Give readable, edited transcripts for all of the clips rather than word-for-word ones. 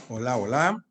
Hola, hola.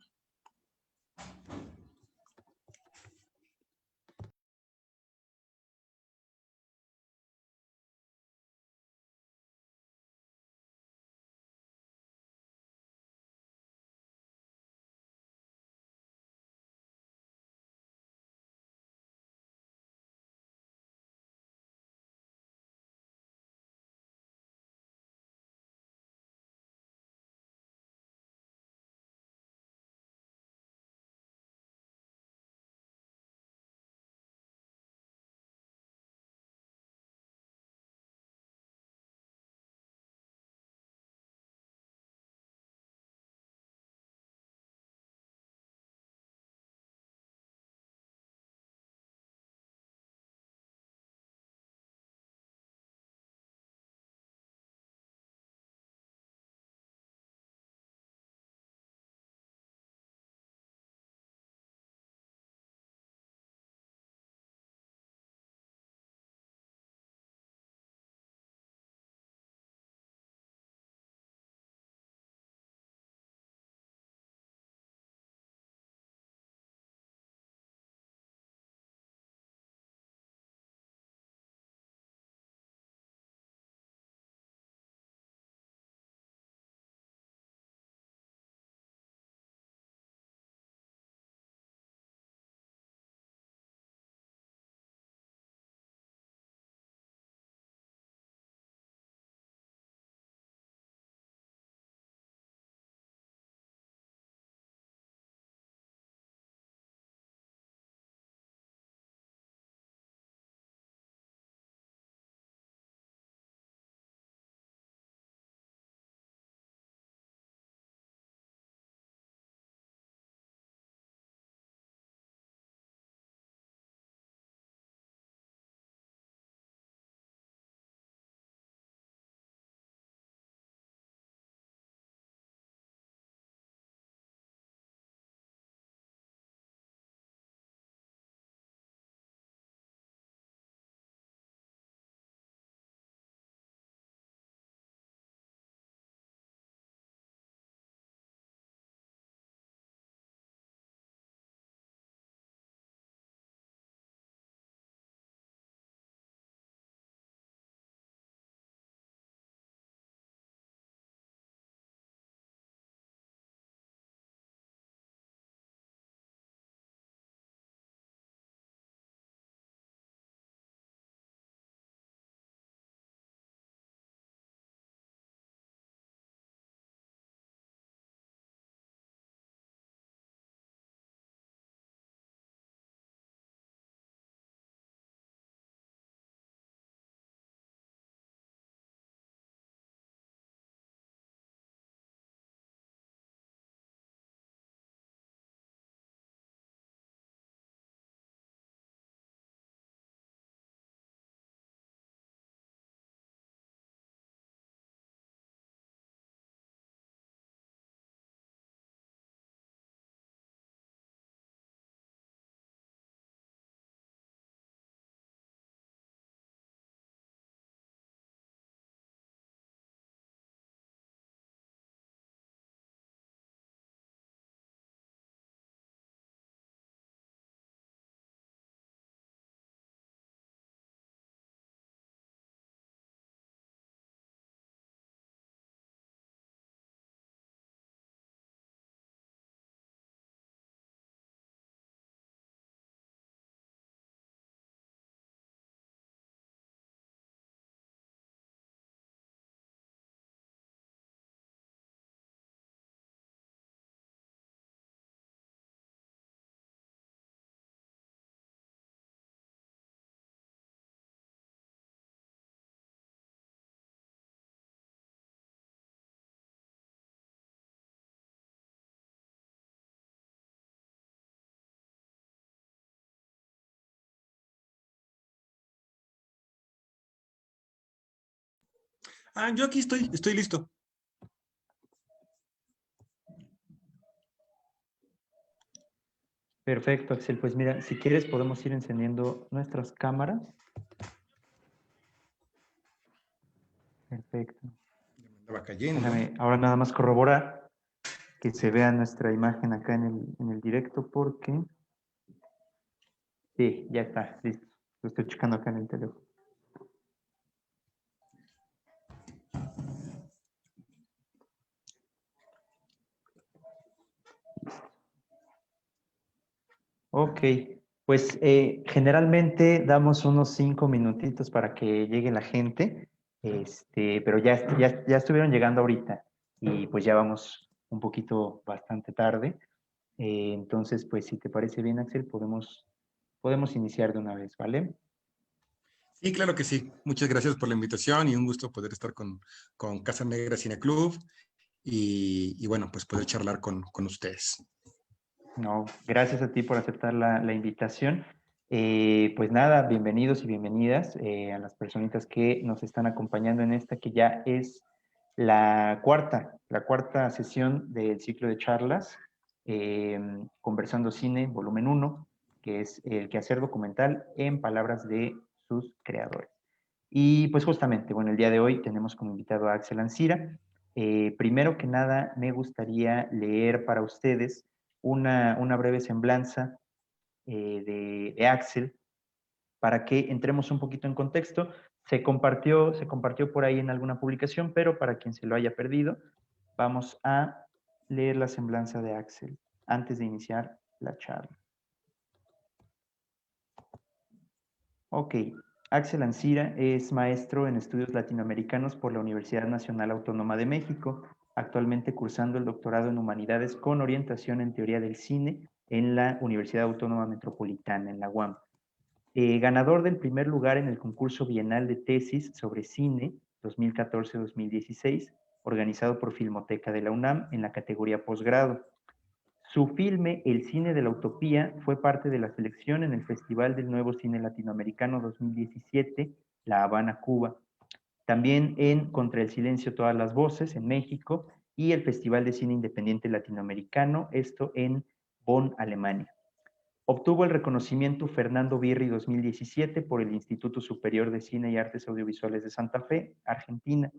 Yo aquí estoy listo. Perfecto, Axel. Pues mira, si quieres podemos ir encendiendo nuestras cámaras. Perfecto. Me andaba cayendo. Déjame ahora nada más corroborar que se vea nuestra imagen acá en el directo porque... Sí, ya está, listo. Lo estoy checando acá en el teléfono. Ok, pues generalmente damos unos 5 minutitos para que llegue la gente, pero ya estuvieron llegando ahorita y pues ya vamos un poquito bastante tarde. Entonces, pues si te parece bien, Axel, podemos iniciar de una vez, ¿vale? Sí, claro que sí. Muchas gracias por la invitación y un gusto poder estar con Casa Negra Cine Club y bueno, pues poder charlar con ustedes. No, gracias a ti por aceptar la invitación. Pues nada, bienvenidos y bienvenidas a las personitas que nos están acompañando en esta, que ya es la cuarta sesión del ciclo de charlas, Conversando Cine, volumen 1, que es el quehacer documental en palabras de sus creadores. Y pues justamente, bueno, el día de hoy tenemos como invitado a Axel Ancira. Primero que nada, me gustaría leer para ustedes una breve semblanza de Axel para que entremos un poquito en contexto. Se compartió por ahí en alguna publicación, pero para quien se lo haya perdido, vamos a leer la semblanza de Axel antes de iniciar la charla. Ok, Axel Ancira es maestro en estudios latinoamericanos por la Universidad Nacional Autónoma de México, actualmente cursando el doctorado en Humanidades con orientación en Teoría del Cine en la Universidad Autónoma Metropolitana, en la UAM. Ganador del primer lugar en el concurso bienal de tesis sobre cine 2014-2016, organizado por Filmoteca de la UNAM en la categoría posgrado. Su filme El cine de la utopía fue parte de la selección en el Festival del Nuevo Cine Latinoamericano 2017, La Habana, Cuba. También en Contra el Silencio Todas las Voces, en México, y el Festival de Cine Independiente Latinoamericano, esto en Bonn, Alemania. Obtuvo el reconocimiento Fernando Birri 2017 por el Instituto Superior de Cine y Artes Audiovisuales de Santa Fe, Argentina.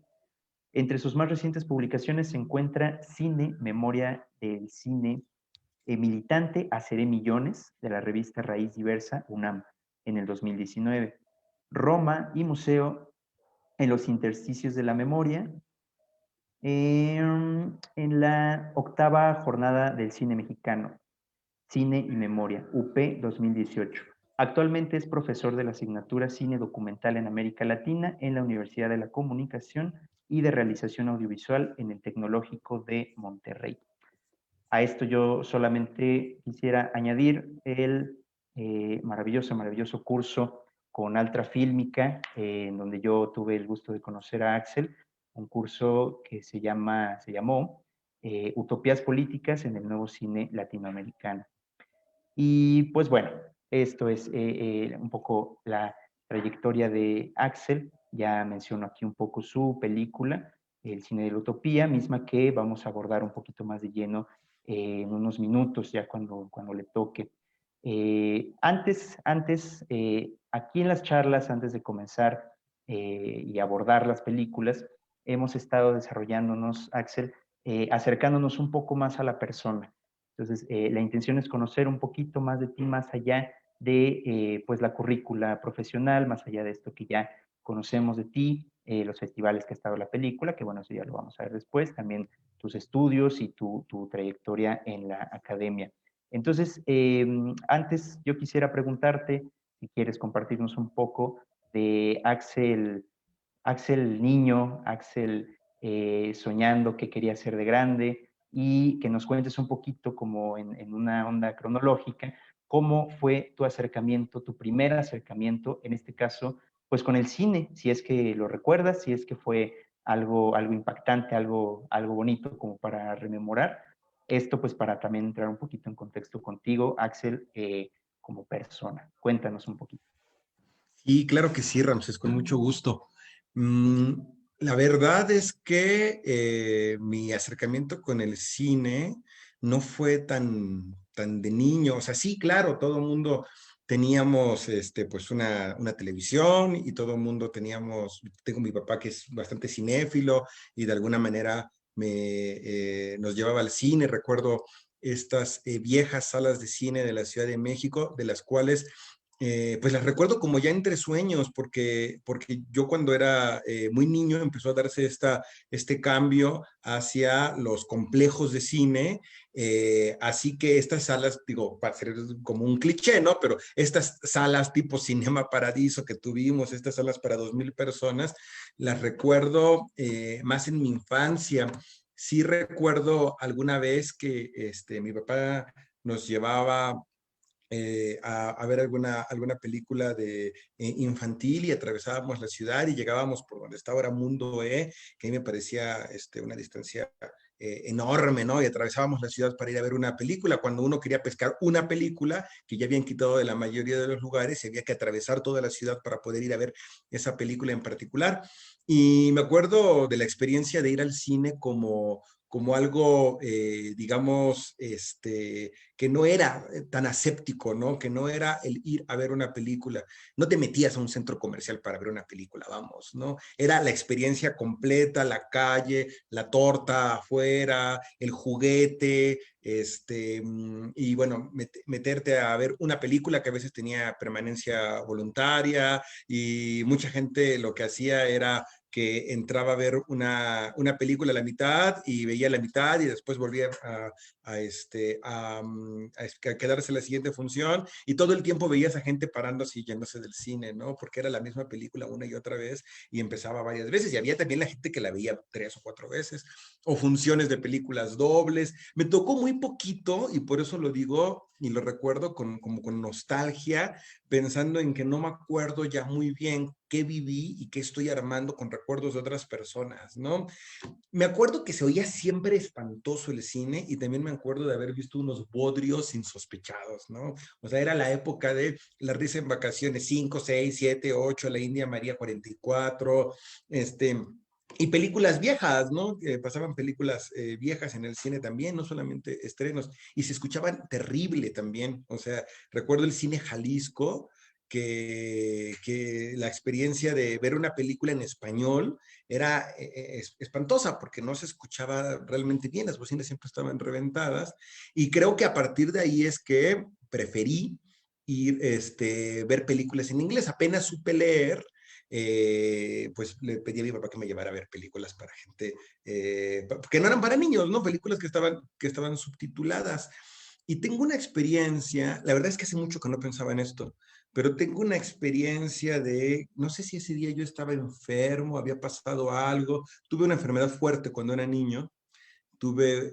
Entre sus más recientes publicaciones se encuentra Cine, Memoria del Cine militante a Seré Millones, de la revista Raíz Diversa, UNAM, en el 2019. Roma y Museo en los intersticios de la memoria, en la 8ª jornada del cine mexicano, Cine y Memoria, UP 2018. Actualmente es profesor de la asignatura Cine Documental en América Latina en la Universidad de la Comunicación y de Realización Audiovisual en el Tecnológico de Monterrey. A esto yo solamente quisiera añadir el maravilloso curso con Altra Fílmica, en donde yo tuve el gusto de conocer a Axel, un curso que se llamó Utopías Políticas en el Nuevo Cine Latinoamericano. Y pues bueno, esto es un poco la trayectoria de Axel. Ya menciono aquí un poco su película, El cine de la utopía, misma que vamos a abordar un poquito más de lleno en unos minutos, ya cuando le toque. Aquí en las charlas, antes de comenzar y abordar las películas, hemos estado desarrollándonos, Axel, acercándonos un poco más a la persona. Entonces, la intención es conocer un poquito más de ti, más allá de pues la currícula profesional, más allá de esto que ya conocemos de ti, los festivales que ha estado la película, que bueno, eso ya lo vamos a ver después, también tus estudios y tu trayectoria en la academia. Entonces, antes yo quisiera preguntarte si quieres compartirnos un poco de Axel niño, Axel soñando qué quería ser de grande, y que nos cuentes un poquito como en una onda cronológica, cómo fue tu acercamiento, tu primer acercamiento, en este caso, pues con el cine, si es que lo recuerdas, si es que fue algo impactante, algo bonito como para rememorar. Esto pues para también entrar un poquito en contexto contigo, Axel, como persona. Cuéntanos un poquito. Y claro que sí, Ramses, con mucho gusto. Mm, la verdad es que mi acercamiento con el cine no fue tan de niño. O sea, sí, claro, todo el mundo teníamos pues una televisión y todo el mundo tengo mi papá que es bastante cinéfilo y de alguna manera nos llevaba al cine. Recuerdo estas viejas salas de cine de la Ciudad de México, de las cuales pues las recuerdo como ya entre sueños, porque yo cuando era muy niño empezó a darse este cambio hacia los complejos de cine, así que estas salas, digo, para ser como un cliché, ¿no? Pero estas salas tipo Cinema Paradiso que tuvimos, estas salas para 2,000 personas, las recuerdo más en mi infancia. Sí recuerdo alguna vez que mi papá nos llevaba a ver alguna película de infantil y atravesábamos la ciudad y llegábamos por donde está ahora Mundo E, que a mí me parecía una distancia enorme, ¿no? Y atravesábamos la ciudad para ir a ver una película, cuando uno quería pescar una película que ya habían quitado de la mayoría de los lugares y había que atravesar toda la ciudad para poder ir a ver esa película en particular. Y me acuerdo de la experiencia de ir al cine como algo, digamos, que no era tan aséptico, ¿no? Que no era el ir a ver una película. No te metías a un centro comercial para ver una película, vamos, ¿no? Era la experiencia completa, la calle, la torta afuera, el juguete, y bueno, meterte a ver una película que a veces tenía permanencia voluntaria y mucha gente lo que hacía era que entraba a ver una película a la mitad y veía la mitad y después volvía a quedarse la siguiente función y todo el tiempo veía a esa gente parándose y yéndose del cine, ¿no? Porque era la misma película una y otra vez y empezaba varias veces y había también la gente que la veía 3 o 4 veces o funciones de películas dobles. Me tocó muy poquito y por eso lo digo y lo recuerdo como con nostalgia, pensando en que no me acuerdo ya muy bien qué viví y qué estoy armando con recuerdos de otras personas, ¿no? Me acuerdo que se oía siempre espantoso el cine y también me acuerdo de haber visto unos bodrios insospechados, ¿no? O sea, era la época de La Risa en Vacaciones 5, 6, 7, 8, La India María 44, y películas viejas, ¿no? Pasaban películas viejas en el cine también, no solamente estrenos, y se escuchaban terrible también. O sea, recuerdo el cine Jalisco, que la experiencia de ver una película en español era espantosa porque no se escuchaba realmente bien, las bocinas siempre estaban reventadas, y creo que a partir de ahí es que preferí ir, ver películas en inglés. Apenas supe leer, pues le pedí a mi papá que me llevara a ver películas para gente que no eran para niños, ¿no? Películas que estaban subtituladas. Y tengo una experiencia, la verdad es que hace mucho que no pensaba en esto, pero tengo una experiencia de, no sé si ese día yo estaba enfermo, había pasado algo, tuve una enfermedad fuerte cuando era niño,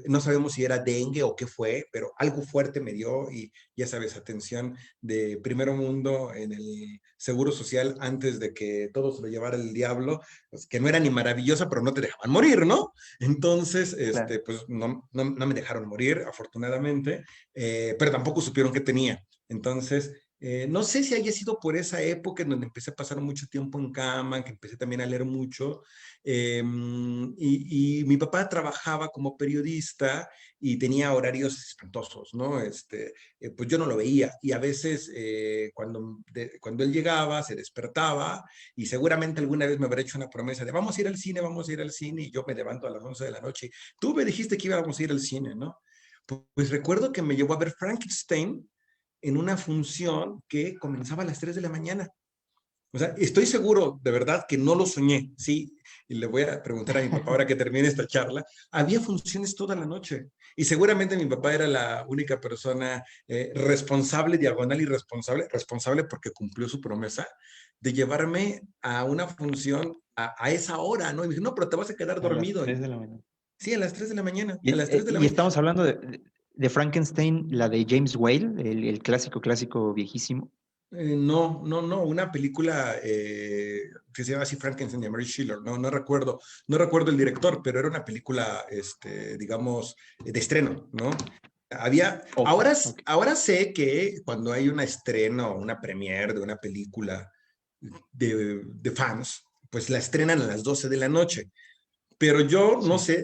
no sabemos si era dengue o qué fue, pero algo fuerte me dio y ya sabes, atención de primero mundo en el Seguro Social antes de que todo se lo llevara el diablo, pues, que no era ni maravillosa, pero no te dejaban morir, ¿no? Entonces, Claro. pues no me dejaron morir, afortunadamente, pero tampoco supieron qué tenía. Entonces, no sé si haya sido por esa época en donde empecé a pasar mucho tiempo en cama, que empecé también a leer mucho, y mi papá trabajaba como periodista y tenía horarios espantosos, ¿no? Pues yo no lo veía y a veces cuando él llegaba se despertaba y seguramente alguna vez me habrá hecho una promesa de vamos a ir al cine y yo me levanto a las 11 de la noche. Tú me dijiste que íbamos a ir al cine, ¿no? Pues recuerdo que me llevó a ver Frankenstein en una función que comenzaba a las 3 de la mañana. O sea, estoy seguro, de verdad, que no lo soñé, sí, y le voy a preguntar a mi papá ahora que termine esta charla, había funciones toda la noche, y seguramente mi papá era la única persona responsable, diagonal y responsable porque cumplió su promesa de llevarme a una función a esa hora, ¿no? Y me dijo, no, pero te vas a quedar A las dormido. 3 de la mañana. Sí, a las 3 de la mañana, Y, a las 3 de la y mañana. estamos hablando de Frankenstein, la de James Whale, el clásico, clásico viejísimo. No, una película que se llama así Frankenstein de Mary Schiller, no recuerdo el director, pero era una película, digamos, de estreno, ¿no? Ok, ok. Ahora sé que cuando hay un estreno, una premiere de una película de fans, pues la estrenan a las 12 de la noche, pero yo no Sí,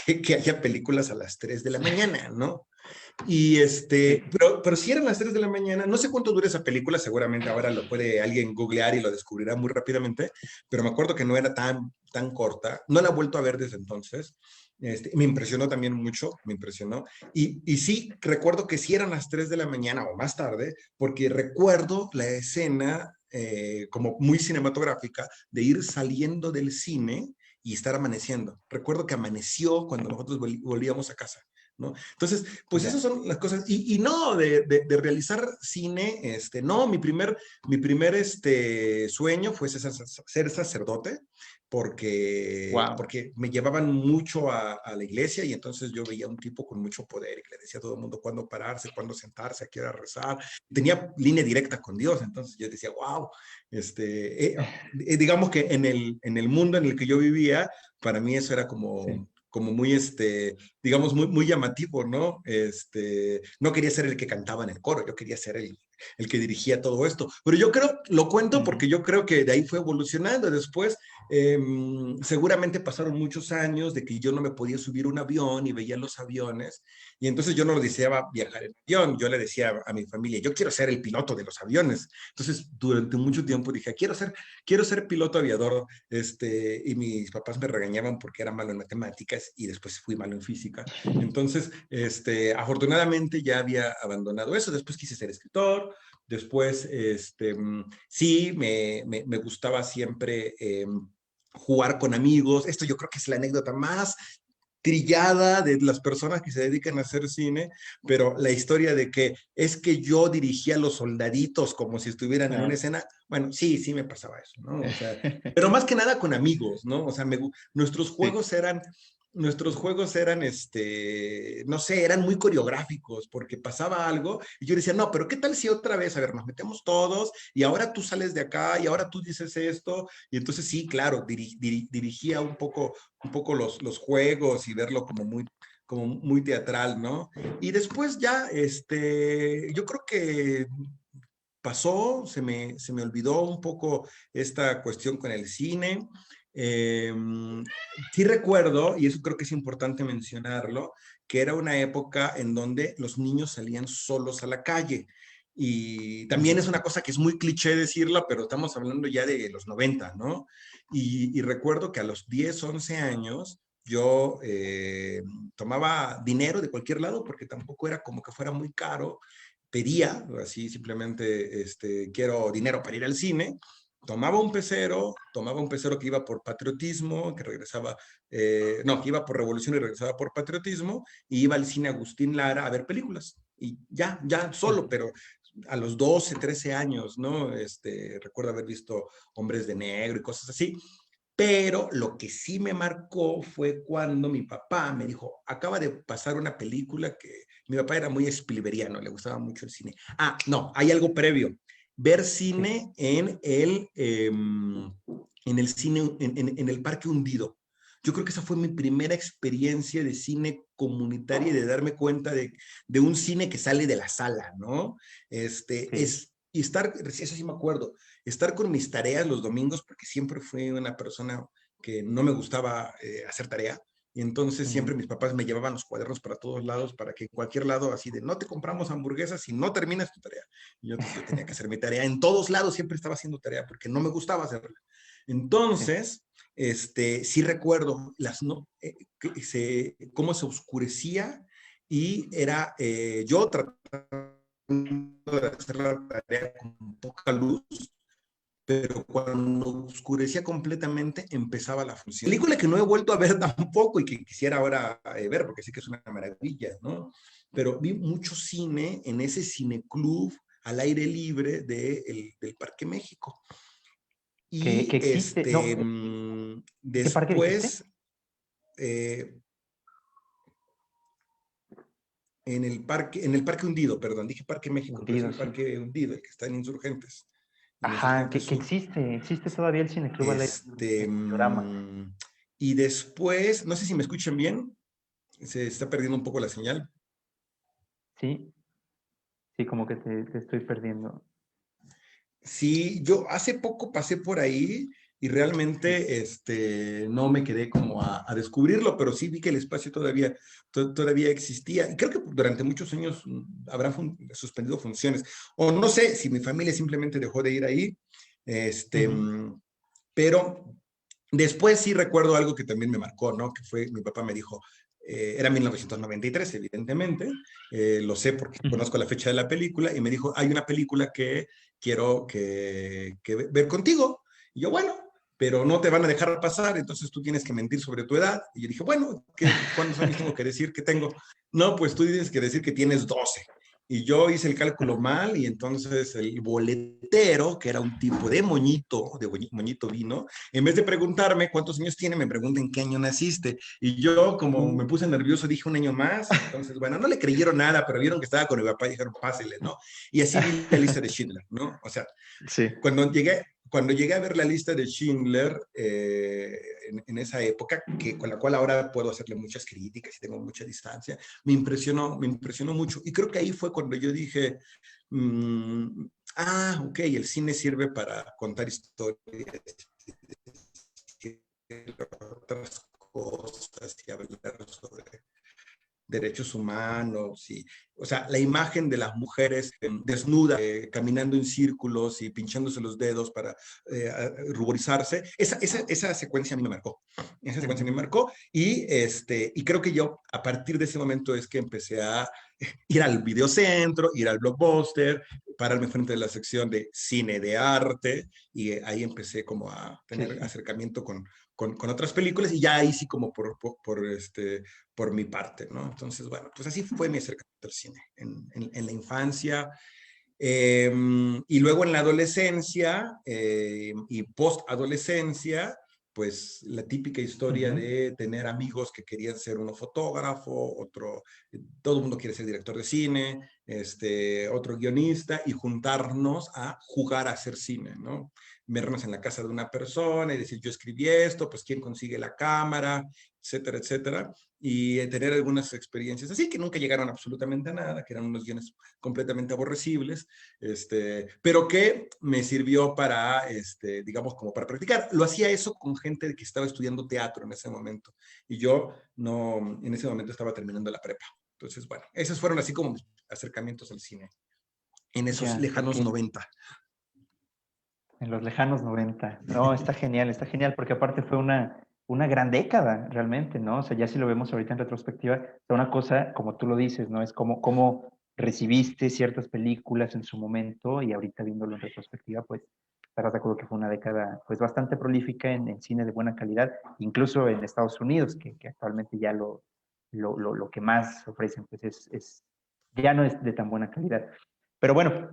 sé que haya películas a las 3 de la mañana, ¿no? sí. Pero si eran las 3 de la mañana, no sé cuánto dura esa película, seguramente ahora lo puede alguien googlear y lo descubrirá muy rápidamente, pero me acuerdo que no era tan corta, no la he vuelto a ver desde entonces, Me impresionó también mucho, me impresionó. Y sí, recuerdo que sí eran las 3 de la mañana o más tarde, porque recuerdo la escena como muy cinematográfica de ir saliendo del cine y estar amaneciendo. Recuerdo que amaneció cuando nosotros volvíamos a casa, ¿no? Entonces, pues esas Ya. son las cosas. Y no, de realizar cine, no, mi primer sueño fue ser sacerdote, Wow. porque me llevaban mucho a la iglesia y entonces yo veía un tipo con mucho poder y que le decía a todo el mundo cuándo pararse, cuándo sentarse, a qué hora rezar. Tenía línea directa con Dios, entonces yo decía, wow, digamos que en el mundo en el que yo vivía, para mí eso era Sí. como muy, digamos, muy, muy llamativo, ¿no? No quería ser el que cantaba en el coro, yo quería ser el que dirigía todo esto. Pero yo creo, lo cuento Ujú. porque yo creo que de ahí fue evolucionando. Después, eh, seguramente pasaron muchos años de que yo no me podía subir un avión y veía los aviones. Y entonces yo no lo deseaba viajar en avión. Yo le decía a mi familia, yo quiero ser el piloto de los aviones. Entonces, durante mucho tiempo dije, quiero ser piloto aviador. Y mis papás me regañaban porque era malo en matemáticas y después fui malo en física. Entonces, afortunadamente ya había abandonado eso. Después quise ser escritor. Después, sí, me gustaba siempre jugar con amigos. Esto yo creo que es la anécdota más trillada de las personas que se dedican a hacer cine, pero la historia de que es que yo dirigía a los soldaditos como si estuvieran en una Ah. escena, bueno, sí, sí me pasaba eso, ¿no? O sea, pero más que nada con amigos, ¿no? O sea, nuestros Sí. juegos eran, no sé, eran muy coreográficos porque pasaba algo y yo decía, no, pero ¿qué tal si otra vez, a ver, nos metemos todos y ahora tú sales de acá y ahora tú dices esto? Y entonces sí, claro, dirigía un poco los juegos y verlo como muy teatral, ¿no? Y después ya, yo creo que pasó, se me olvidó un poco esta cuestión con el cine. Eh, sí recuerdo, y eso creo que es importante mencionarlo, que era una época en donde los niños salían solos a la calle. Y también Ujú. es una cosa que es muy cliché decirla, pero estamos hablando ya de los 90, ¿no? Y recuerdo que a los 10, 11 años yo tomaba dinero de cualquier lado porque tampoco era como que fuera muy caro. Pedía, así simplemente, quiero dinero para ir al cine. Tomaba un pecero que iba por patriotismo, que regresaba, no, que iba por revolución y regresaba por patriotismo, y iba al cine Agustín Lara a ver películas. Y ya solo, Ujú. pero a los 12, 13 años, ¿no? Recuerdo haber visto Hombres de Negro y cosas así. Pero lo que sí me marcó fue cuando mi papá me dijo, acaba de pasar una película que mi papá era muy Spielbergiano, le gustaba mucho el cine. Ah, no, hay algo previo. Ver Sí. cine en el cine, en el Parque Hundido. Yo creo que esa fue mi primera experiencia de cine comunitaria y de darme cuenta de un cine que sale de la sala, ¿no? Sí. Y estar, eso sí me acuerdo, estar con mis tareas los domingos, porque siempre fui una persona que no me gustaba hacer tarea. Y entonces siempre Ujú. mis papás me llevaban los cuadernos para todos lados, para que en cualquier lado, así de no te compramos hamburguesas si no terminas tu tarea. Y entonces yo tenía que hacer mi tarea. En todos lados siempre estaba haciendo tarea porque no me gustaba hacerla. Sí. Entonces, sí recuerdo no, cómo se oscurecía y era yo tratando de hacer la tarea con poca luz, pero cuando oscurecía completamente empezaba la función. Película que no he vuelto a ver tampoco y que quisiera ahora ver porque sí que es una maravilla, ¿no? Pero vi mucho cine en ese cineclub al aire libre del Parque México. Que Y existe. No, ¿qué parque dijiste? después, eh, en el Parque Hundido, perdón, dije Parque México, pero es Hundido, el sí. Parque Hundido, el que está en Ajá, Insurgentes que Sur. existe todavía el Cineclub al aire libre, Este, el Diorama. mm, y después, no sé si me escuchan bien, se está perdiendo un poco la señal. Sí, sí, como que te estoy perdiendo. Sí, yo hace poco pasé por ahí y Sí. realmente no me quedé como a descubrirlo, pero sí vi que el espacio todavía existía. Y creo que durante muchos años habrán suspendido funciones. O no sé si mi familia simplemente dejó de ir ahí, este, Ujú. mm, pero Después sí recuerdo algo que también me marcó, ¿no? Que fue, mi papá me dijo, era 1993, evidentemente, lo sé porque Ujú. conozco la fecha de la película, y me dijo, hay una película que quiero que ver contigo. Y yo, bueno, pero no te van a dejar pasar, entonces tú tienes que mentir sobre tu edad. Y yo dije, bueno, ¿cuántos años tengo que decir que tengo? No, pues tú tienes que decir que tienes 12. Y yo hice el cálculo mal, y entonces el boletero, que era un tipo de moñito vino, en vez de preguntarme cuántos años tiene, me pregunta en qué año naciste. Y yo, como me puse nervioso, dije un año más. Entonces, bueno, no le creyeron nada, pero vieron que estaba con mi papá y dijeron, pásele, ¿no? Y así vi la lista de Schindler, ¿no? O sea, Sí. cuando llegué a ver la lista de Schindler en esa época, con la cual ahora puedo hacerle muchas críticas y tengo mucha distancia, me impresionó mucho. Y creo que ahí fue cuando yo dije, ok, el cine sirve para contar historias, otras cosas, y hablar sobre derechos humanos, y, o sea, la imagen de las mujeres desnudas, caminando en círculos y pinchándose los dedos para ruborizarse, esa secuencia a mí me marcó. Esa secuencia a mí me Ujú. marcó, y creo que yo, a partir de ese momento, es que empecé a ir al videocentro, ir al Blockbuster, pararme frente de la sección de cine de arte, y ahí empecé como a Sí, tener sí. acercamiento con otras películas, y ya ahí sí como por mi parte, ¿no? Entonces, bueno, pues así fue mi acercamiento al cine, en la infancia, y luego en la adolescencia, y post-adolescencia, pues la típica historia Ujú. de tener amigos que querían ser uno fotógrafo, otro, todo el mundo quiere ser director de cine, otro guionista, y juntarnos a jugar a hacer cine, ¿no? Vernos en la casa de una persona y decir, yo escribí esto, pues quién consigue la cámara, etcétera, etcétera, y tener algunas experiencias así que nunca llegaron absolutamente a nada, que eran unos guiones completamente aborrecibles, pero que me sirvió para, digamos, como para practicar. Lo hacía eso con gente que estaba estudiando teatro en ese momento, y yo no, en ese momento estaba terminando la prepa. Entonces, bueno, esos fueron así como mis acercamientos al cine, en esos Ya, ok. lejanos 90. En los lejanos 90. No, está genial, porque aparte fue una gran década, realmente, ¿no? O sea, ya si lo vemos ahorita en retrospectiva, es una cosa, como tú lo dices, ¿no? Es como recibiste ciertas películas en su momento y ahorita viéndolo en retrospectiva, pues, estarás de acuerdo que fue una década, pues, bastante prolífica en cine de buena calidad, incluso en Estados Unidos, que actualmente ya lo que más ofrecen, pues, ya no es de tan buena calidad. Pero bueno,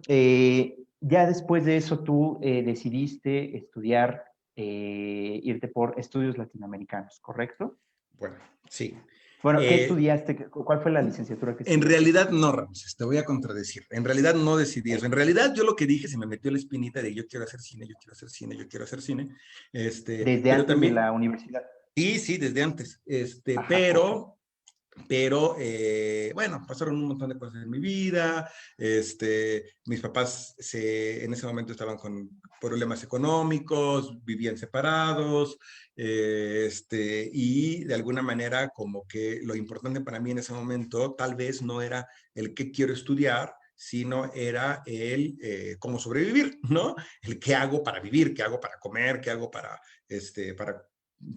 ya después de eso tú decidiste estudiar, irte por estudios latinoamericanos, ¿correcto? Bueno, sí. Bueno, ¿qué Eh, estudiaste? ¿Cuál fue la licenciatura que En estudiaste? realidad no, Ramses, te voy a contradecir. En realidad no decidí eso. En realidad yo lo que dije, se me metió la espinita de yo quiero hacer cine, yo quiero hacer cine, yo quiero hacer cine. Desde Pero antes de también, la universidad. sí, sí, desde antes. Ajá, ok. Pero bueno, pasaron un montón de cosas en mi vida. Mis papás en ese momento estaban con problemas económicos, vivían separados, y de alguna manera como que lo importante para mí en ese momento tal vez no era el qué quiero estudiar, sino era el cómo sobrevivir, ¿no? El qué hago para vivir, qué hago para comer, qué hago para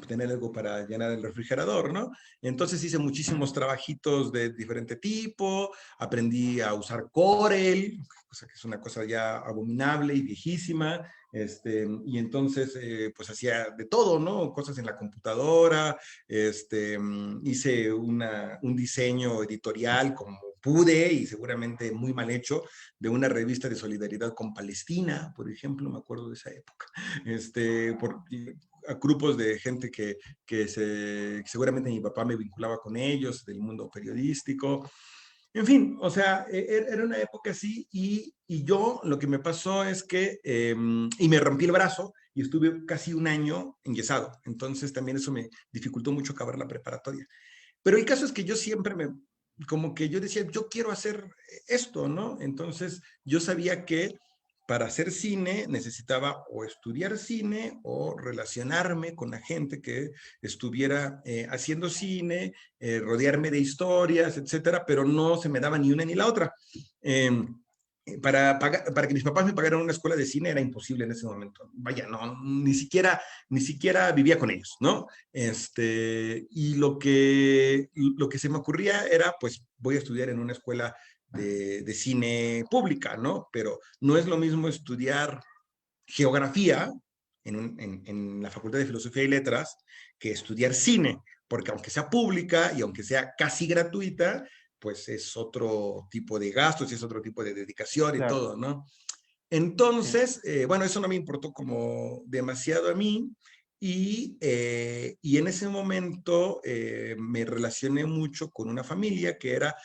tener algo para llenar el refrigerador, ¿no? Entonces hice muchísimos trabajitos de diferente tipo, aprendí a usar Corel, cosa que es una cosa ya abominable y viejísima, y entonces pues hacía de todo, ¿no? Cosas en la computadora, hice un diseño editorial como pude, y seguramente muy mal hecho, de una revista de solidaridad con Palestina, por ejemplo, me acuerdo de esa época, a grupos de gente que seguramente mi papá me vinculaba con ellos, del mundo periodístico. En fin, o sea, era una época así, y yo lo que me pasó es que, y me rompí el brazo y estuve casi un año enyesado, entonces también eso me dificultó mucho acabar la preparatoria. Pero el caso es que yo siempre como que yo decía, yo quiero hacer esto, ¿no? Entonces yo sabía que para hacer cine necesitaba o estudiar cine o relacionarme con la gente que estuviera haciendo cine, rodearme de historias, etcétera, pero no se me daba ni una ni la otra. Eh, para que mis papás me pagaran una escuela de cine era imposible en ese momento. Vaya, no, ni siquiera vivía con ellos, ¿no? Y lo que se me ocurría era, pues, voy a estudiar en una escuela de cine pública, ¿no? Pero no es lo mismo estudiar geografía en la Facultad de Filosofía y Letras que estudiar cine, porque aunque sea pública y aunque sea casi gratuita, pues es otro tipo de gastos y es otro tipo de dedicación y Claro, todo, ¿no? sí, Entonces, bueno, eso no me importó como demasiado a mí y en ese momento me relacioné mucho con una familia que era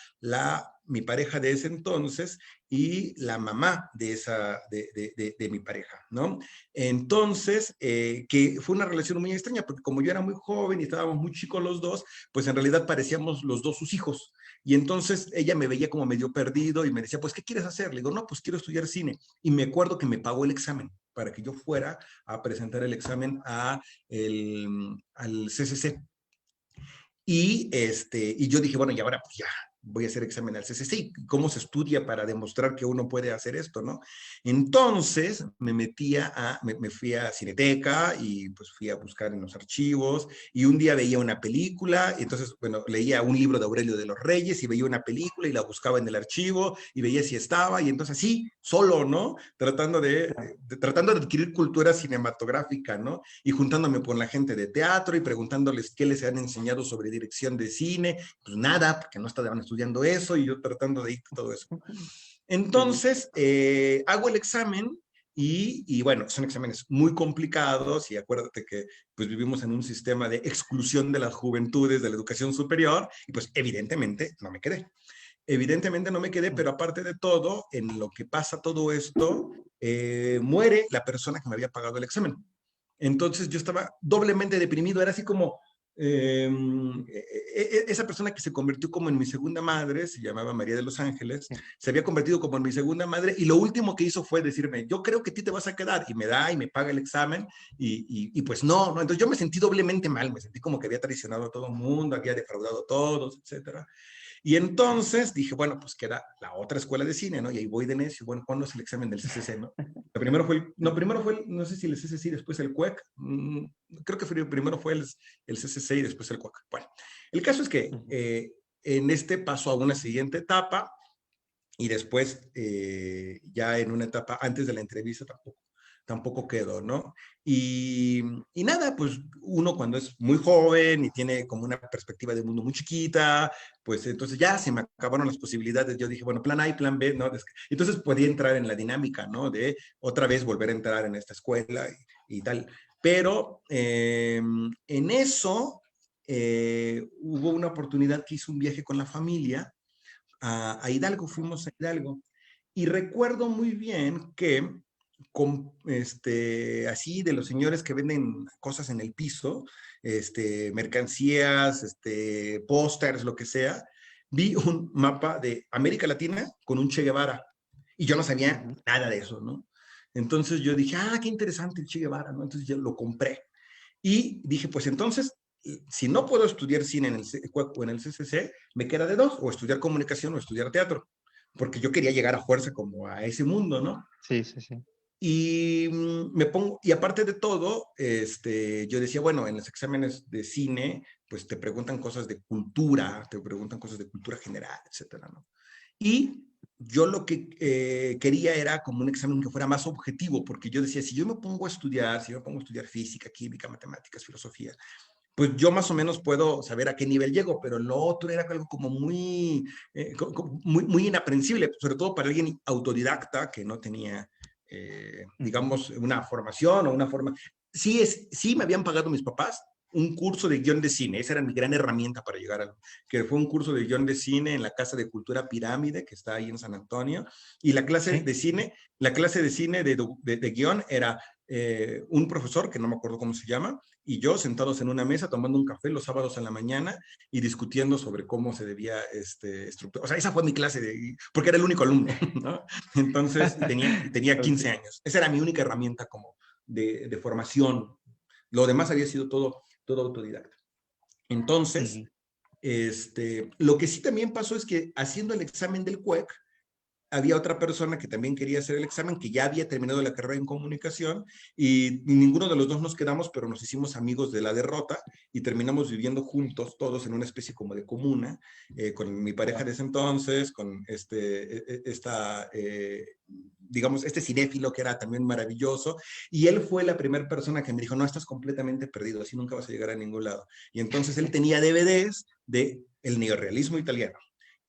mi pareja de ese entonces y la mamá de mi pareja, ¿no? Entonces, que fue una relación muy extraña, porque como yo era muy joven y estábamos muy chicos los dos, pues en realidad parecíamos los dos sus hijos. Y entonces ella me veía como medio perdido y me decía, pues, ¿qué quieres hacer? Le digo, no, pues quiero estudiar cine. Y me acuerdo que me pagó el examen para que yo fuera a presentar el examen al CCC. Y yo dije, bueno, y ahora pues ya voy a hacer examen al CCC. ¿Y cómo se estudia para demostrar que uno puede hacer esto, no? Entonces me fui a Cineteca y pues fui a buscar en los archivos y un día veía una película y entonces, bueno, leía un libro de Aurelio de los Reyes y veía una película y la buscaba en el archivo y veía si estaba y entonces así, solo, ¿no? claro. Tratando de adquirir cultura cinematográfica, ¿no? Y juntándome con la gente de teatro y preguntándoles qué les han enseñado sobre dirección de cine, pues nada, porque no estaban estudiando eso y yo tratando de ir todo eso. Sí, sí. Entonces, hago el examen bueno, son exámenes muy complicados y acuérdate que pues vivimos en un sistema de exclusión de las juventudes de la educación superior y pues evidentemente no me quedé. Evidentemente no me quedé, Sí. pero aparte de todo, en lo que pasa todo esto, muere la persona que me había pagado el examen. Entonces yo estaba doblemente deprimido, era así como esa persona que se convirtió como en mi segunda madre, se llamaba María de los Ángeles, Sí. se había convertido como en mi segunda madre y lo último que hizo fue decirme, yo creo que a ti te vas a quedar y me da y me paga el examen y pues no, no, entonces yo me sentí doblemente mal, me sentí como que había traicionado a todo el mundo, había defraudado a todos, etcétera. Y entonces dije, bueno, pues queda la otra escuela de cine, ¿no? Y ahí voy de necio, bueno, ¿cuándo es el examen del CCC, no? Primero fue no, Sí. primero fue no sé si el CCC y después el CUEC. Creo que primero fue el CCC y después el CUEC. Bueno, el caso es que Ujú. en este paso a una siguiente etapa y después ya en una etapa antes de la entrevista tampoco quedó, ¿no? Y, y nada, pues uno cuando es muy joven y tiene como una perspectiva de mundo muy chiquita, pues entonces ya se me acabaron las posibilidades. Yo dije, bueno, plan A y plan B, ¿no? Entonces podía entrar en la dinámica, ¿no? De otra vez volver a entrar en esta escuela y tal. Pero en eso hubo una oportunidad que hice un viaje con la familia a Hidalgo, fuimos a Hidalgo. Y recuerdo muy bien que así de los señores que venden cosas en el piso, mercancías, pósters, lo que sea, vi un mapa de América Latina con un Che Guevara y yo no sabía Ujú. nada de eso, ¿no? Entonces yo dije, qué interesante el Che Guevara, ¿no? Entonces yo lo compré y dije, pues entonces, si no puedo estudiar cine en el o en el CCC, me queda de dos, o estudiar comunicación o estudiar teatro, porque yo quería llegar a fuerza como a ese mundo, ¿no? Sí, sí, sí. Y me pongo, y aparte de todo, yo decía, bueno, en los exámenes de cine, pues te preguntan cosas de cultura, te preguntan cosas de cultura general, etcétera, ¿no? Y yo lo que quería era como un examen que fuera más objetivo, porque yo decía, si yo me pongo a estudiar, si yo me pongo a estudiar física, química, matemáticas, filosofía, pues yo más o menos puedo saber a qué nivel llego, pero lo otro era algo como muy inaprensible, sobre todo para alguien autodidacta que no tenía, Ujú. digamos, una formación o una forma. Sí me habían pagado mis papás un curso de guión de cine, esa era mi gran herramienta para llegar a, que fue un curso de guión de cine en la Casa de Cultura Pirámide, que está ahí en San Antonio, y Sí. la clase de cine de guión era un profesor, que no me acuerdo cómo se llama, y yo sentados en una mesa tomando un café los sábados en la mañana y discutiendo sobre cómo se debía estructurar. O sea, esa fue mi clase, porque era el único alumno, ¿no? Entonces, y tenía Ok. 15 años. Esa era mi única herramienta como de formación. Lo demás había sido todo autodidacta. Entonces, Ujú. lo que sí también pasó es que haciendo el examen del CUEC, había otra persona que también quería hacer el examen, que ya había terminado la carrera en comunicación, y ninguno de los dos nos quedamos, pero nos hicimos amigos de la derrota y terminamos viviendo juntos, todos en una especie como de comuna, con mi pareja de ese entonces, con digamos, este cinéfilo que era también maravilloso, y él fue la primera persona que me dijo, no, estás completamente perdido, así nunca vas a llegar a ningún lado. Y entonces él tenía DVDs de el neorrealismo italiano,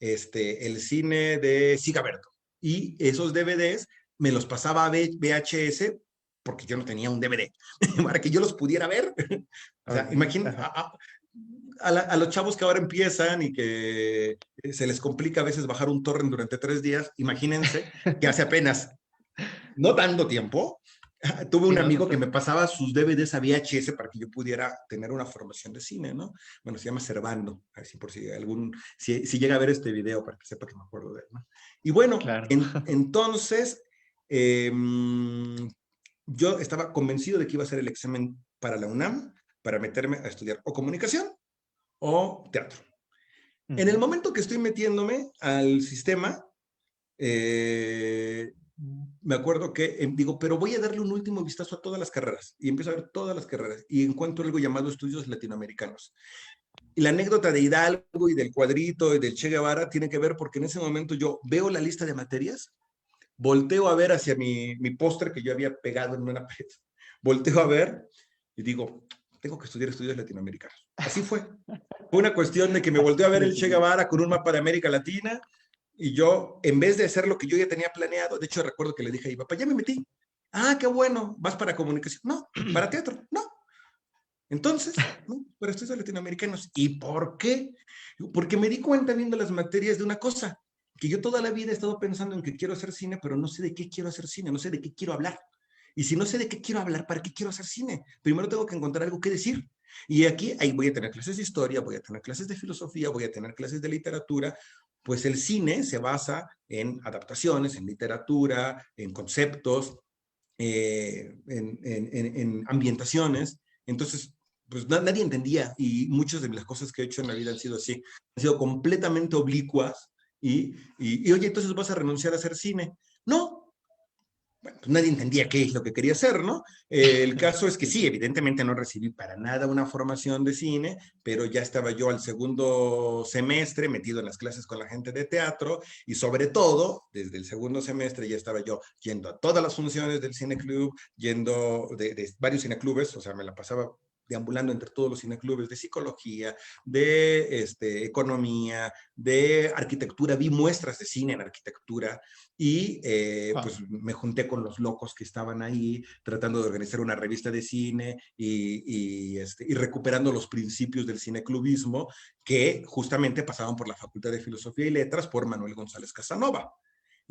el cine de Sigaberto, y esos DVDs me los pasaba a VHS porque yo no tenía un DVD, para que yo los pudiera ver. O sea, Ok, imagínate, ajá. a los chavos que ahora empiezan y que se les complica a veces bajar un torrent durante 3 días, imagínense que hace apenas no tanto tiempo, tuve Sí, un no, amigo que total. me pasaba sus DVDs a VHS para que yo pudiera tener una formación de cine, ¿no? Bueno, se llama Servando, así por si si llega a ver este video para que sepa que me acuerdo de él, ¿no? Y bueno, Claro. entonces, eh, yo estaba convencido de que iba a hacer el examen para la UNAM, para meterme a estudiar o comunicación o teatro. En el Ujú. momento que estoy metiéndome al sistema, eh, me acuerdo que digo, pero voy a darle un último vistazo a todas las carreras. Y empiezo a ver todas las carreras y encuentro algo llamado estudios latinoamericanos. Y la anécdota de Hidalgo y del cuadrito y del Che Guevara tiene que ver porque en ese momento yo veo la lista de materias, volteo a ver hacia mi póster que yo había pegado en una pared, volteo a ver y digo, tengo que estudiar estudios latinoamericanos. Así fue. Fue una cuestión de que me volteó a ver Sí, el sí, Che sí. Guevara con un mapa de América Latina y yo, en vez de hacer lo que yo ya tenía planeado, de hecho recuerdo que le dije a mi papá, ya me metí. Ah, qué bueno, ¿vas para comunicación? No, para teatro, no. Entonces, no, para estudios latinoamericanos. ¿Y por qué? Porque me di cuenta viendo las materias de una cosa, que yo toda la vida he estado pensando en que quiero hacer cine, pero no sé de qué quiero hacer cine, no sé de qué quiero hablar. Y si no sé de qué quiero hablar, ¿para qué quiero hacer cine? Primero tengo que encontrar algo que decir. Y aquí ahí voy a tener clases de historia, voy a tener clases de filosofía, voy a tener clases de literatura, pues el cine se basa en adaptaciones, en literatura, en conceptos, en ambientaciones. Entonces, pues nadie entendía y muchas de las cosas que he hecho en la vida han sido así, han sido completamente oblicuas y oye, entonces vas a renunciar a hacer cine. No, bueno, pues nadie entendía qué es lo que quería hacer, ¿no? El caso es que Sí, sí, sí. evidentemente no recibí para nada una formación de cine, pero ya estaba yo al segundo semestre metido en las clases con la gente de teatro y sobre todo, desde el segundo semestre ya estaba yo yendo a todas las funciones del cineclub, yendo de varios cineclubes, o sea, me la pasaba deambulando entre todos los cineclubes de psicología, de economía, de arquitectura, vi muestras de cine en arquitectura, y Wow. pues me junté con los locos que estaban ahí tratando de organizar una revista de cine y recuperando los principios del cineclubismo que justamente pasaban por la Facultad de Filosofía y Letras por Manuel González Casanova.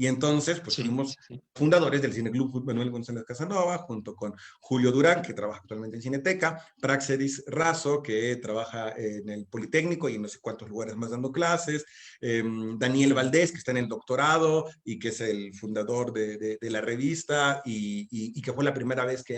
Y entonces, pues Sí, fuimos sí, sí. fundadores del Cineclub Manuel González Casanova, junto con Julio Durán, que trabaja actualmente en Cineteca, Praxedis Razo, que trabaja en el Politécnico y en no sé cuántos lugares más dando clases, Daniel Valdés, que está en el doctorado y que es el fundador de la revista y que fue la primera vez que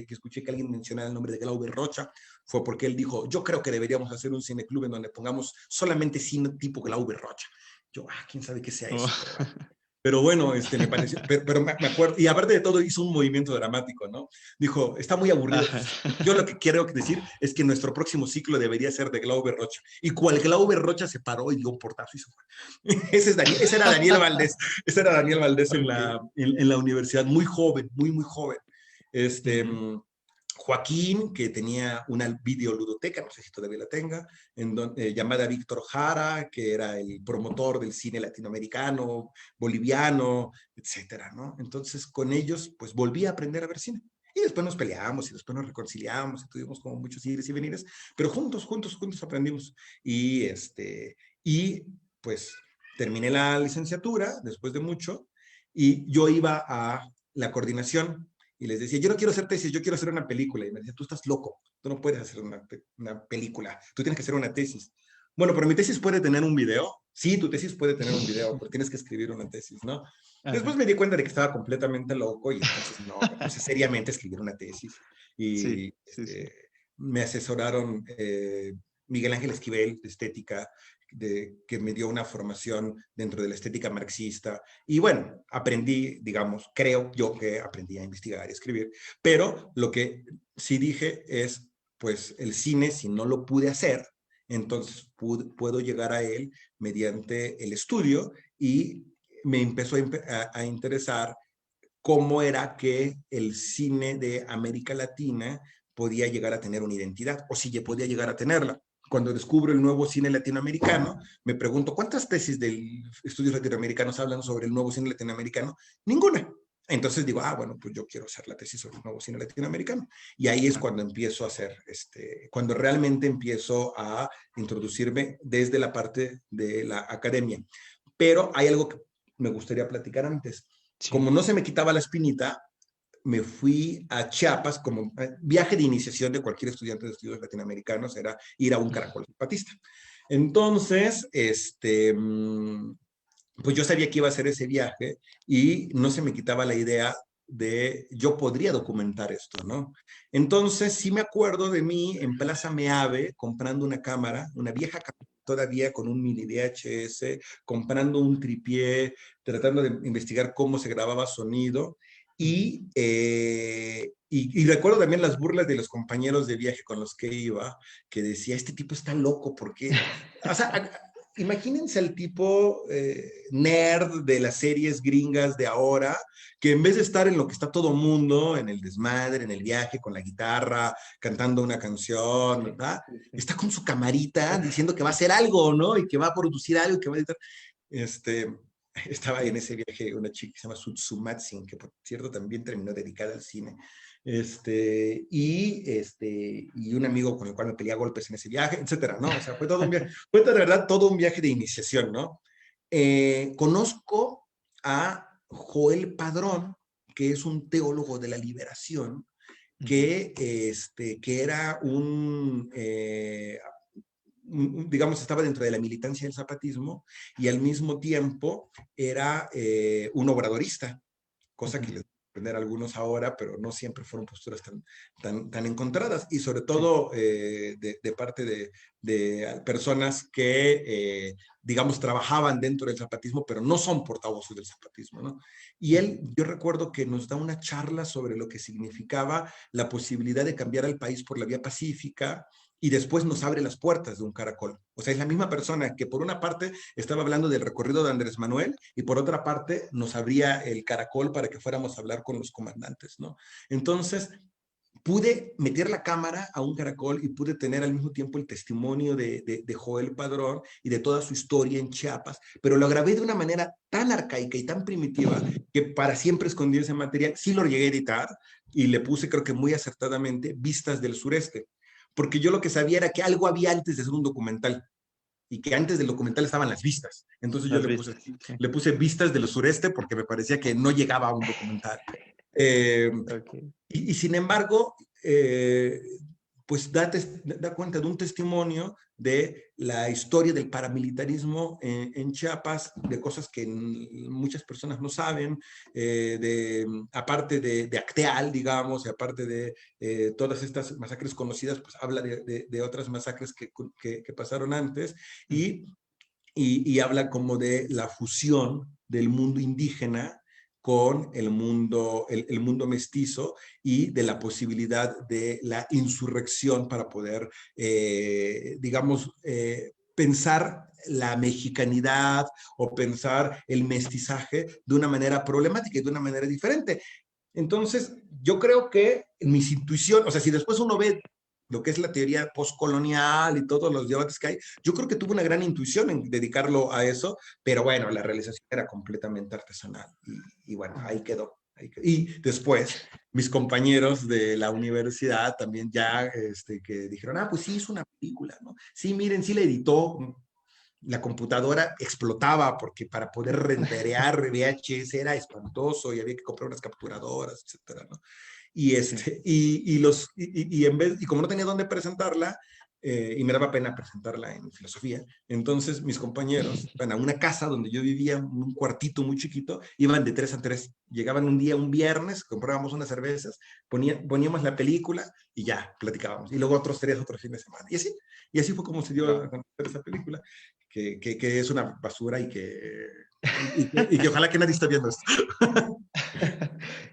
escuché que alguien mencionara el nombre de Glauber Rocha, fue porque él dijo, yo creo que deberíamos hacer un cineclub en donde pongamos solamente cine tipo Glauber Rocha. Yo, quién sabe qué sea eso, pero Oh. bueno. Pero bueno, me pareció, pero me acuerdo, y aparte de todo hizo un movimiento dramático, ¿no? Dijo, está muy aburrido. Ajá. Yo lo que quiero decir es que nuestro próximo ciclo debería ser de Glauber Rocha. Y cual Glauber Rocha se paró y dio un portazo y se fue. Ese era Daniel Valdés, ese era Daniel Valdés en Ok. la universidad, muy joven, muy, muy joven. Este, Ujú. Joaquín, que tenía una videoludoteca, no sé si todavía la tenga, llamada Víctor Jara, que era el promotor del cine latinoamericano, boliviano, etcétera, ¿no? Entonces, con ellos, pues volví a aprender a ver cine. Y después nos peleamos y después nos reconciliamos y tuvimos como muchos ires y venires, pero juntos aprendimos. Y pues terminé la licenciatura después de mucho y yo iba a la coordinación y les decía, yo no quiero hacer tesis, yo quiero hacer una película. Y me decía, tú estás loco, tú no puedes hacer una película, tú tienes que hacer una tesis. Bueno, pero mi tesis puede tener un video. Sí, tu tesis puede tener un video, pero tienes que escribir una tesis, ¿no? Después Ajá. me di cuenta de que estaba completamente loco y entonces no, me puse seriamente a escribir una tesis Sí, y sí, sí. me asesoraron Miguel Ángel Esquivel de Estética, que me dio una formación dentro de la estética marxista. Y bueno, aprendí, digamos, creo yo que aprendí a investigar y escribir, pero lo que sí dije es, pues el cine, si no lo pude hacer, entonces puedo llegar a él mediante el estudio, y me empezó a interesar cómo era que el cine de América Latina podía llegar a tener una identidad, o si ya podía llegar a tenerla. Cuando descubro el nuevo cine latinoamericano, me pregunto, ¿cuántas tesis de estudios latinoamericanos hablan sobre el nuevo cine latinoamericano? Ninguna. Entonces digo, bueno, pues yo quiero hacer la tesis sobre el nuevo cine latinoamericano. Y ahí es cuando empiezo a hacer, cuando realmente empiezo a introducirme desde la parte de la academia. Pero hay algo que me gustaría platicar antes. Sí. Como no se me quitaba la espinita, me fui a Chiapas, como viaje de iniciación de cualquier estudiante de estudios latinoamericanos, era ir a un caracol zapatista. Entonces, pues yo sabía que iba a hacer ese viaje y no se me quitaba la idea de yo podría documentar esto, ¿no? Entonces, sí me acuerdo de mí en Plaza Meave comprando una cámara, una vieja cámara todavía con un mini VHS, comprando un tripié, tratando de investigar cómo se grababa sonido. Y recuerdo también las burlas de los compañeros de viaje con los que iba, que decía, este tipo está loco, porque, o sea, imagínense al tipo nerd de las series gringas de ahora, que en vez de estar en lo que está todo mundo, en el desmadre, en el viaje, con la guitarra, cantando una canción, ¿verdad? Está con su camarita diciendo que va a hacer algo, ¿no? Y que va a producir algo, que va a editar. Este, Estaba en ese viaje una chica que se llama Sutsumatsin, que por cierto también terminó dedicada al cine. Y un amigo con el cual me peleé a golpes en ese viaje, etcétera, ¿no? O sea, fue todo un viaje, fue de verdad todo un viaje de iniciación, ¿no? Conozco a Joel Padrón, que es un teólogo de la liberación, que era digamos, estaba dentro de la militancia del zapatismo y al mismo tiempo era un obradorista, cosa que les aprender a algunos ahora, pero no siempre fueron posturas tan encontradas, y sobre todo de parte de personas que, digamos, trabajaban dentro del zapatismo, pero no son portavoces del zapatismo, ¿no? Y él, yo recuerdo que nos da una charla sobre lo que significaba la posibilidad de cambiar al país por la vía pacífica, y después nos abre las puertas de un caracol. O sea, es la misma persona que por una parte estaba hablando del recorrido de Andrés Manuel y por otra parte nos abría el caracol para que fuéramos a hablar con los comandantes, ¿no? Entonces, pude meter la cámara a un caracol y pude tener al mismo tiempo el testimonio de Joel Padrón y de toda su historia en Chiapas, pero lo grabé de una manera tan arcaica y tan primitiva que para siempre escondí ese material. Sí lo llegué a editar y le puse, creo que muy acertadamente, Vistas del Sureste, porque yo lo que sabía era que algo había antes de hacer un documental y que antes del documental estaban las vistas. Entonces yo Las vistas, sí. le puse Vistas del Sureste porque me parecía que no llegaba a un documental. Okay. Y sin embargo, pues da cuenta de un testimonio de la historia del paramilitarismo en Chiapas, de cosas que muchas personas no saben, aparte de Acteal, digamos, y aparte de todas estas masacres conocidas, pues habla de otras masacres que pasaron antes, y habla como de la fusión del mundo indígena con el mundo mestizo, y de la posibilidad de la insurrección para poder, digamos, pensar la mexicanidad o pensar el mestizaje de una manera problemática y de una manera diferente. Entonces, yo creo que mis intuiciones, o sea, si después uno ve lo que es la teoría postcolonial y todos los debates que hay, yo creo que tuve una gran intuición en dedicarlo a eso, pero bueno, la realización era completamente artesanal y bueno, ahí quedó. Y después, mis compañeros de la universidad también ya que dijeron, pues sí, hizo una película, ¿no? Sí, miren, sí la editó. La computadora explotaba porque para poder renderear VHS era espantoso y había que comprar unas capturadoras, etcétera, ¿no? Y como no tenía dónde presentarla, y me daba pena presentarla en filosofía, entonces mis compañeros iban a una casa donde yo vivía, un cuartito muy chiquito, iban de 3 a 3, llegaban un día, un viernes, comprábamos unas cervezas, poníamos la película y ya, platicábamos, y luego otros 3, otros fines de semana, y así fue como se dio a conocer esa película, que es una basura y que ojalá que nadie esté viendo esto.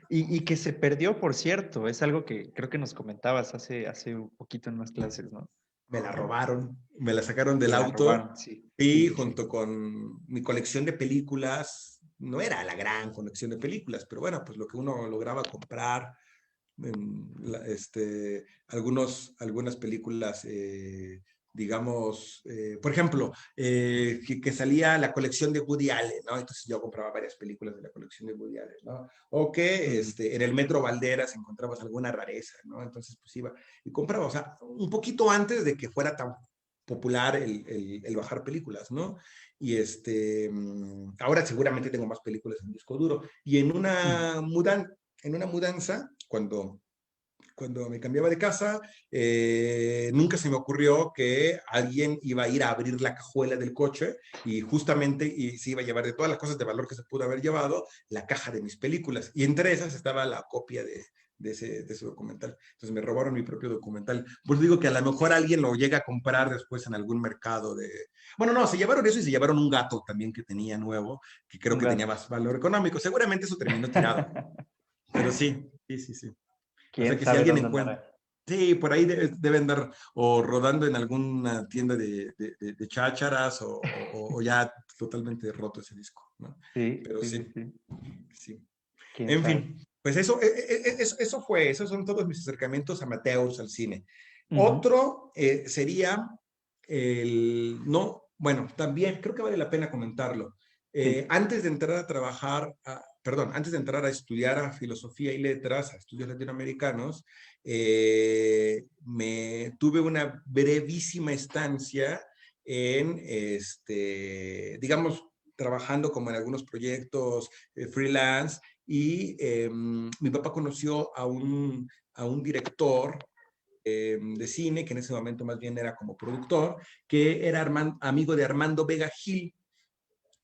Y que se perdió, por cierto, es algo que creo que nos comentabas hace un poquito en unas clases, ¿no? Me la robaron, me la sacaron del Te la auto robaron, sí, sí, y sí, sí. junto con mi colección de películas, no era la gran colección de películas, pero bueno, pues lo que uno lograba comprar, algunas películas, digamos, por ejemplo, que salía la colección de Woody Allen, ¿no? Entonces yo compraba varias películas de la colección de Woody Allen, ¿no? O que Ujú. en el Metro Valderas encontrabas alguna rareza, ¿no? Entonces pues iba y compraba, o sea, un poquito antes de que fuera tan popular el bajar películas, ¿no? Y ahora seguramente tengo más películas en disco duro. Y Ujú. en una mudanza, cuando me cambiaba de casa, nunca se me ocurrió que alguien iba a ir a abrir la cajuela del coche y justamente se iba a llevar de todas las cosas de valor que se pudo haber llevado, la caja de mis películas. Y entre esas estaba la copia de ese documental. Entonces me robaron mi propio documental. Pues digo que a lo mejor alguien lo llega a comprar después en algún mercado de... Bueno, no, se llevaron eso y se llevaron un gato también que tenía nuevo, que creo Un que tenía gato. más valor económico. Seguramente eso terminó tirado. Pero sí, sí, sí, sí. O sea ¿Quién que si sabe alguien dónde encuentra, andará? sí, por ahí debe andar o rodando en alguna tienda de chácharas o ya totalmente roto ese disco, ¿no? Sí, Pero sí, sí, sí, sí. sí. ¿Quién En sabe? fin, pues esos son todos mis acercamientos amateurs al cine. Ujú. Otro sería no, bueno, también creo que vale la pena comentarlo. Sí. Antes de entrar a trabajar, perdón, antes de entrar a estudiar a filosofía y letras, a estudios latinoamericanos, me tuve una brevísima estancia digamos, trabajando como en algunos proyectos freelance y mi papá conoció a un director de cine, que en ese momento más bien era como productor, que era amigo de Armando Vega Gil.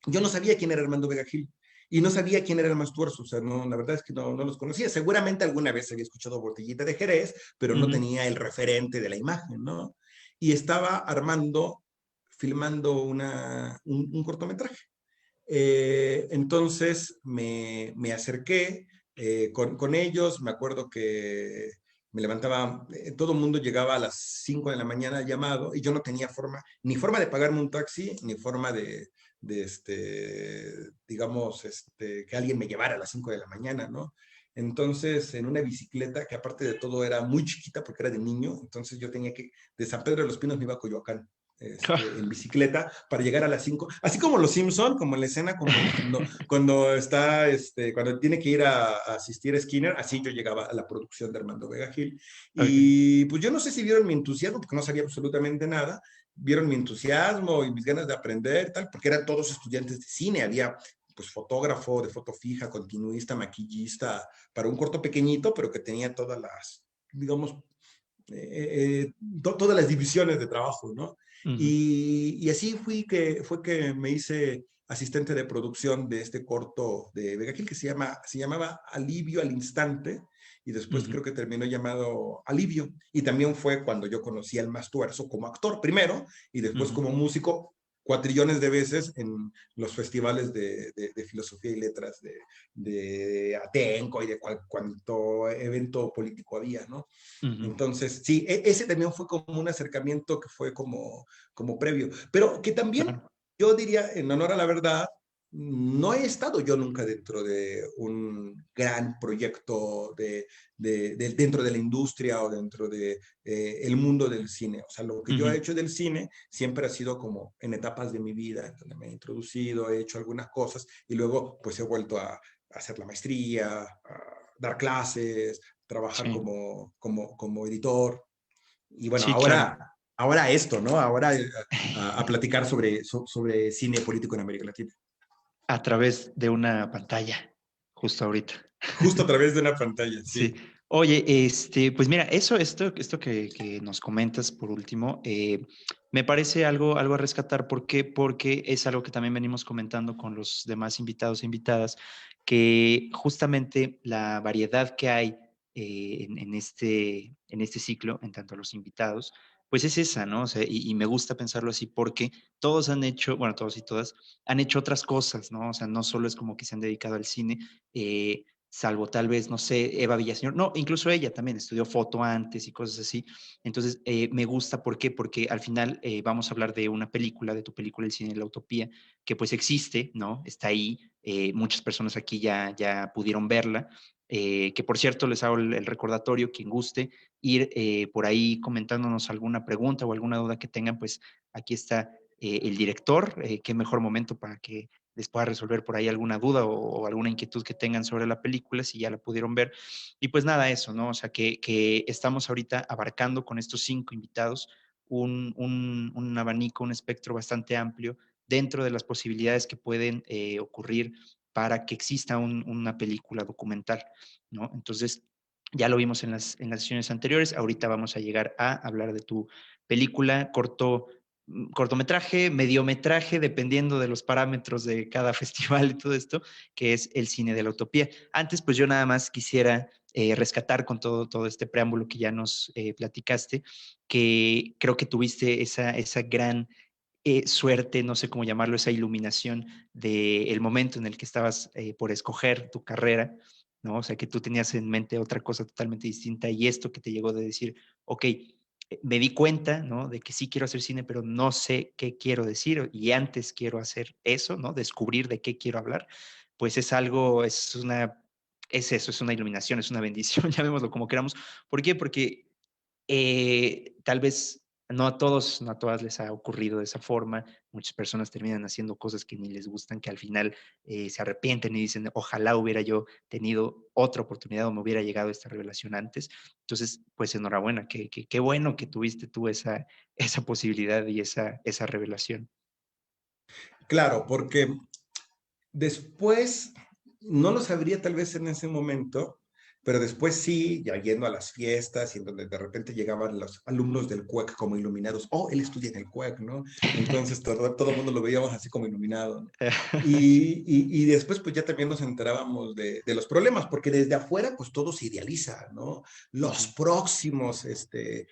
Yo no sabía quién era Armando Vega Gil y no sabía quién era el Mastuerzo, o sea, no, la verdad es que no los conocía. Seguramente alguna vez había escuchado Botellita de Jerez, pero no Ujú. tenía el referente de la imagen, ¿no? Y estaba Armando filmando un cortometraje. Entonces me acerqué con ellos, me acuerdo que me levantaba, todo el mundo llegaba a las 5 de la mañana llamado y yo no tenía ni forma de pagarme un taxi, ni forma digamos, que alguien me llevara a las 5 de la mañana, ¿no? Entonces, en una bicicleta que aparte de todo era muy chiquita porque era de niño, entonces yo tenía que, de San Pedro de los Pinos me iba a Coyoacán en bicicleta para llegar a las 5 así como los Simpson, como en la escena, como cuando tiene que ir a asistir a Skinner, así yo llegaba a la producción de Armando Vega Gil. Ok. Y pues yo no sé si vieron mi entusiasmo, porque no sabía absolutamente nada, vieron mi entusiasmo y mis ganas de aprender, tal, porque eran todos estudiantes de cine, había pues fotógrafo de foto fija, continuista, maquillista, para un corto pequeñito, pero que tenía todas las, digamos, todas las divisiones de trabajo, ¿no? Ujú. Y así fue que me hice asistente de producción de este corto de Vega Gil que se llamaba Alivio al Instante y después Ujú. creo que terminó llamado Alivio. Y también fue cuando yo conocí al Mastuerzo como actor primero y después Ujú. como músico cuatrillones de veces en los festivales de filosofía y letras de Atenco y de cuanto evento político había, ¿no? Ujú. Entonces, sí, ese también fue como un acercamiento que fue como previo, pero que también Claro. yo diría, en honor a la verdad, no he estado yo nunca dentro de un gran proyecto dentro de la industria o dentro de el mundo del cine. O sea, lo que yo he Ujú. hecho del cine siempre ha sido como en etapas de mi vida, donde me he introducido, he hecho algunas cosas y luego pues he vuelto a hacer la maestría, a dar clases, trabajar Sí, como editor. Y bueno, sí, claro. ahora esto, ¿no? Ahora a platicar sobre cine político en América Latina. A través de una pantalla, justo ahorita. Justo a través de una pantalla, Sí. sí. Oye, pues mira, esto que nos comentas por último, me parece algo a rescatar. ¿Por qué? Porque es algo que también venimos comentando con los demás invitados e invitadas, que justamente la variedad que hay en este ciclo, en tanto a los invitados, pues es esa, ¿no? O sea, y me gusta pensarlo así porque todos han hecho, bueno, todos y todas, han hecho otras cosas, ¿no? O sea, no solo es como que se han dedicado al cine, salvo tal vez, no sé, Eva Villaseñor, no, incluso ella también estudió foto antes y cosas así. Entonces, me gusta, ¿por qué? Porque al final vamos a hablar de una película, de tu película El cine de la utopía, que pues existe, ¿no? Está ahí, muchas personas aquí ya pudieron verla, que por cierto les hago el recordatorio, quien guste ir por ahí comentándonos alguna pregunta o alguna duda que tengan, pues aquí está el director, qué mejor momento para que les pueda resolver por ahí alguna duda o alguna inquietud que tengan sobre la película, si ya la pudieron ver. Y pues nada, eso, ¿no? O sea, que estamos ahorita abarcando con estos 5 invitados un abanico, un espectro bastante amplio dentro de las posibilidades que pueden ocurrir para que exista una película documental, ¿no? Entonces, ya lo vimos en las sesiones anteriores, ahorita vamos a llegar a hablar de tu película, cortometraje, mediometraje, dependiendo de los parámetros de cada festival y todo esto, que es el cine de la utopía. Antes, pues yo nada más quisiera rescatar con todo este preámbulo que ya nos platicaste, que creo que tuviste esa gran suerte, no sé cómo llamarlo, esa iluminación del momento en el que estabas por escoger tu carrera, ¿no? O sea, que tú tenías en mente otra cosa totalmente distinta y esto que te llegó de decir, ok, me di cuenta, ¿no? De que sí quiero hacer cine, pero no sé qué quiero decir y antes quiero hacer eso, ¿no? Descubrir de qué quiero hablar, pues es algo, es eso, es una iluminación, es una bendición, llamémoslo como queramos. ¿Por qué? Porque tal vez no a todos, no a todas les ha ocurrido de esa forma. Muchas personas terminan haciendo cosas que ni les gustan, que al final se arrepienten y dicen, ojalá hubiera yo tenido otra oportunidad o me hubiera llegado esta revelación antes. Entonces, pues enhorabuena, qué bueno que tuviste tú esa posibilidad y esa revelación. Claro, porque después, no lo sabría tal vez en ese momento, pero después sí, ya yendo a las fiestas y en donde de repente llegaban los alumnos del CUEC como iluminados. Oh, él estudia en el CUEC, ¿no? Entonces todo el mundo lo veíamos así como iluminado, ¿no? Y después pues ya también nos enterábamos de los problemas, porque desde afuera pues todo se idealiza, ¿no? Los próximos,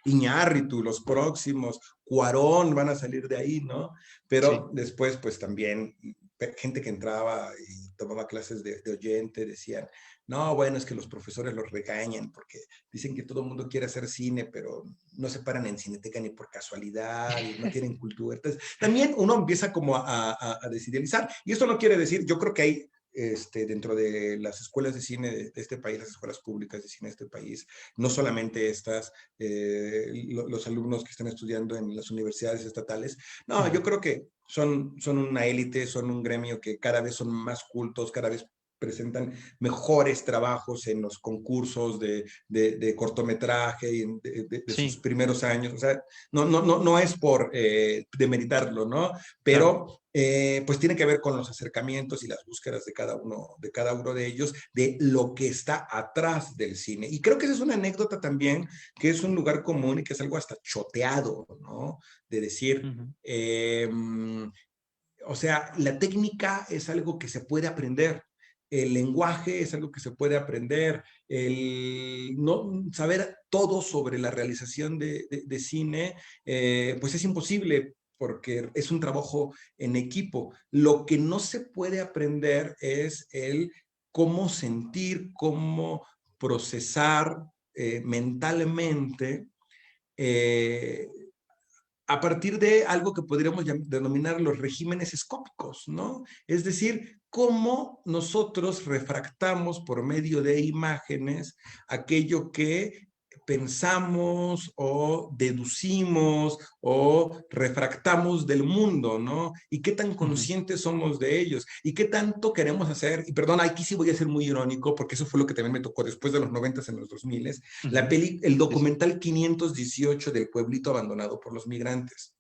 Iñárritu, los próximos, Cuarón van a salir de ahí, ¿no? Sí. Pero después pues también gente que entraba y tomaba clases de oyente decían, no, bueno, es que los profesores los regañan porque dicen que todo el mundo quiere hacer cine, pero no se paran en Cineteca ni por casualidad y no tienen cultura. Entonces, también uno empieza como a desidealizar. Y esto no quiere decir, yo creo que hay dentro de las escuelas de cine de este país, las escuelas públicas de cine de este país, no solamente estas, los alumnos que están estudiando en las universidades estatales, no, yo creo que son una élite, son un gremio que cada vez son más cultos, cada vez presentan mejores trabajos en los concursos de cortometraje y de sus Sí, primeros años. O sea, no es por demeritarlo, ¿no? claro. Pero pues tiene que ver con los acercamientos y las búsquedas de cada uno de ellos, de lo que está atrás del cine. Y creo que esa es una anécdota también, que es un lugar común y que es algo hasta choteado, ¿no? De decir, Ujú, o sea, la técnica es algo que se puede aprender, el lenguaje es algo que se puede aprender, el no saber todo sobre la realización de cine, pues es imposible porque es un trabajo en equipo. Lo que no se puede aprender es el cómo sentir, cómo procesar mentalmente eh, a partir de algo que podríamos denominar los regímenes escópicos, ¿no? Es decir, cómo nosotros refractamos por medio de imágenes aquello que pensamos o deducimos o refractamos del mundo, ¿no? Y qué tan ujú, conscientes somos de ellos y qué tanto queremos hacer. Y perdón, aquí sí voy a ser muy irónico porque eso fue lo que también me tocó después de los 90 en los 2000, ujú. el Sí, sí. documental 518 del pueblito abandonado por los migrantes.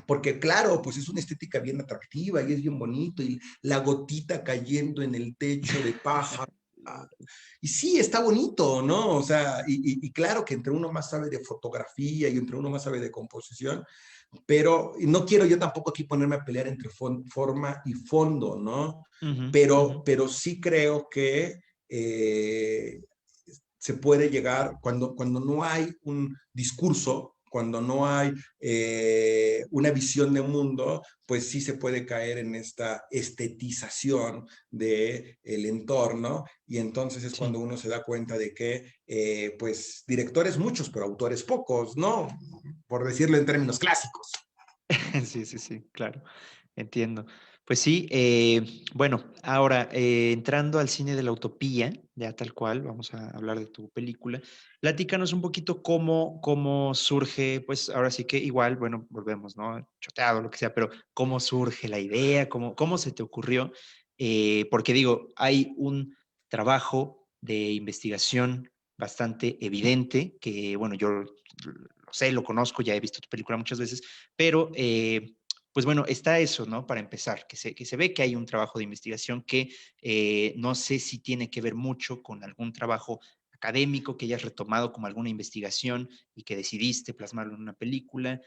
Porque claro, pues es una estética bien atractiva y es bien bonito y la gotita cayendo en el techo de paja. Y sí, está bonito, ¿no? O sea, y claro que entre uno más sabe de fotografía y entre uno más sabe de composición, pero no quiero yo tampoco aquí ponerme a pelear entre forma y fondo, ¿no? Ujú, ujú. Pero sí creo que se puede llegar, cuando no hay un discurso, cuando no hay una visión de mundo, pues sí se puede caer en esta estetización del entorno, y entonces es cuando uno se da cuenta de que, pues, directores muchos, pero autores pocos, ¿no? Por decirlo en términos clásicos. Sí, sí, sí, claro, entiendo. Pues sí, bueno, ahora entrando al cine de la utopía, ya tal cual, vamos a hablar de tu película. Platícanos un poquito cómo surge, pues ahora sí que igual, bueno, volvemos, ¿no? Choteado, lo que sea, pero cómo surge la idea, cómo se te ocurrió. Porque digo, hay un trabajo de investigación bastante evidente, que bueno, yo lo sé, lo conozco, ya he visto tu película muchas veces, pero pues bueno, está eso, ¿no? Para empezar, que se ve que hay un trabajo de investigación que no sé si tiene que ver mucho con algún trabajo académico que hayas retomado como alguna investigación y que decidiste plasmarlo en una película.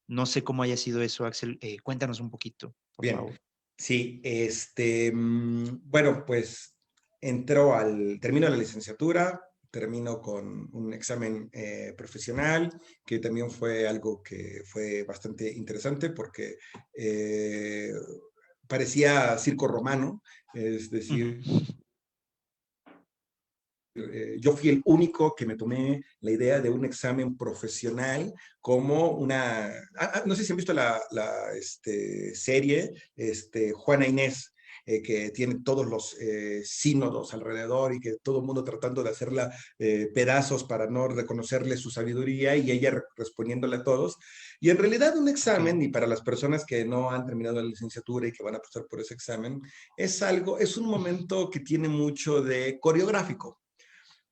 No sé cómo haya sido eso, Axel. Cuéntanos un poquito, por Bien, favor. sí, bueno, pues termino la licenciatura, termino con un examen profesional, que también fue algo que fue bastante interesante porque eh, parecía circo romano, es decir, Ujú. yo fui el único que me tomé la idea de un examen profesional como una, no sé si han visto la serie, Juana Inés, que tiene todos los sínodos alrededor y que todo el mundo tratando de hacerla pedazos para no reconocerle su sabiduría y ella respondiéndole a todos. Y en realidad un Ok. examen, y para las personas que no han terminado la licenciatura y que van a pasar por ese examen, es un momento que tiene mucho de coreográfico.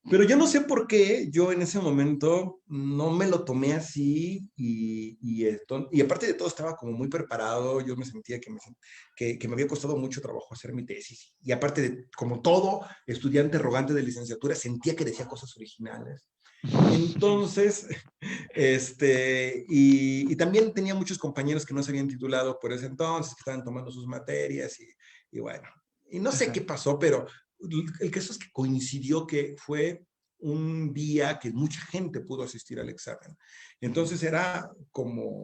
Pero yo no sé por qué yo en ese momento no me lo tomé así y aparte de todo estaba como muy preparado, yo me sentía que me había costado mucho trabajo hacer mi tesis y aparte de, como todo estudiante arrogante de licenciatura, sentía que decía cosas originales. Entonces, y también tenía muchos compañeros que no se habían titulado por ese entonces, que estaban tomando sus materias y bueno, y no sé qué Ajá. pasó, pero el caso es que coincidió que fue un día que mucha gente pudo asistir al examen. Entonces era como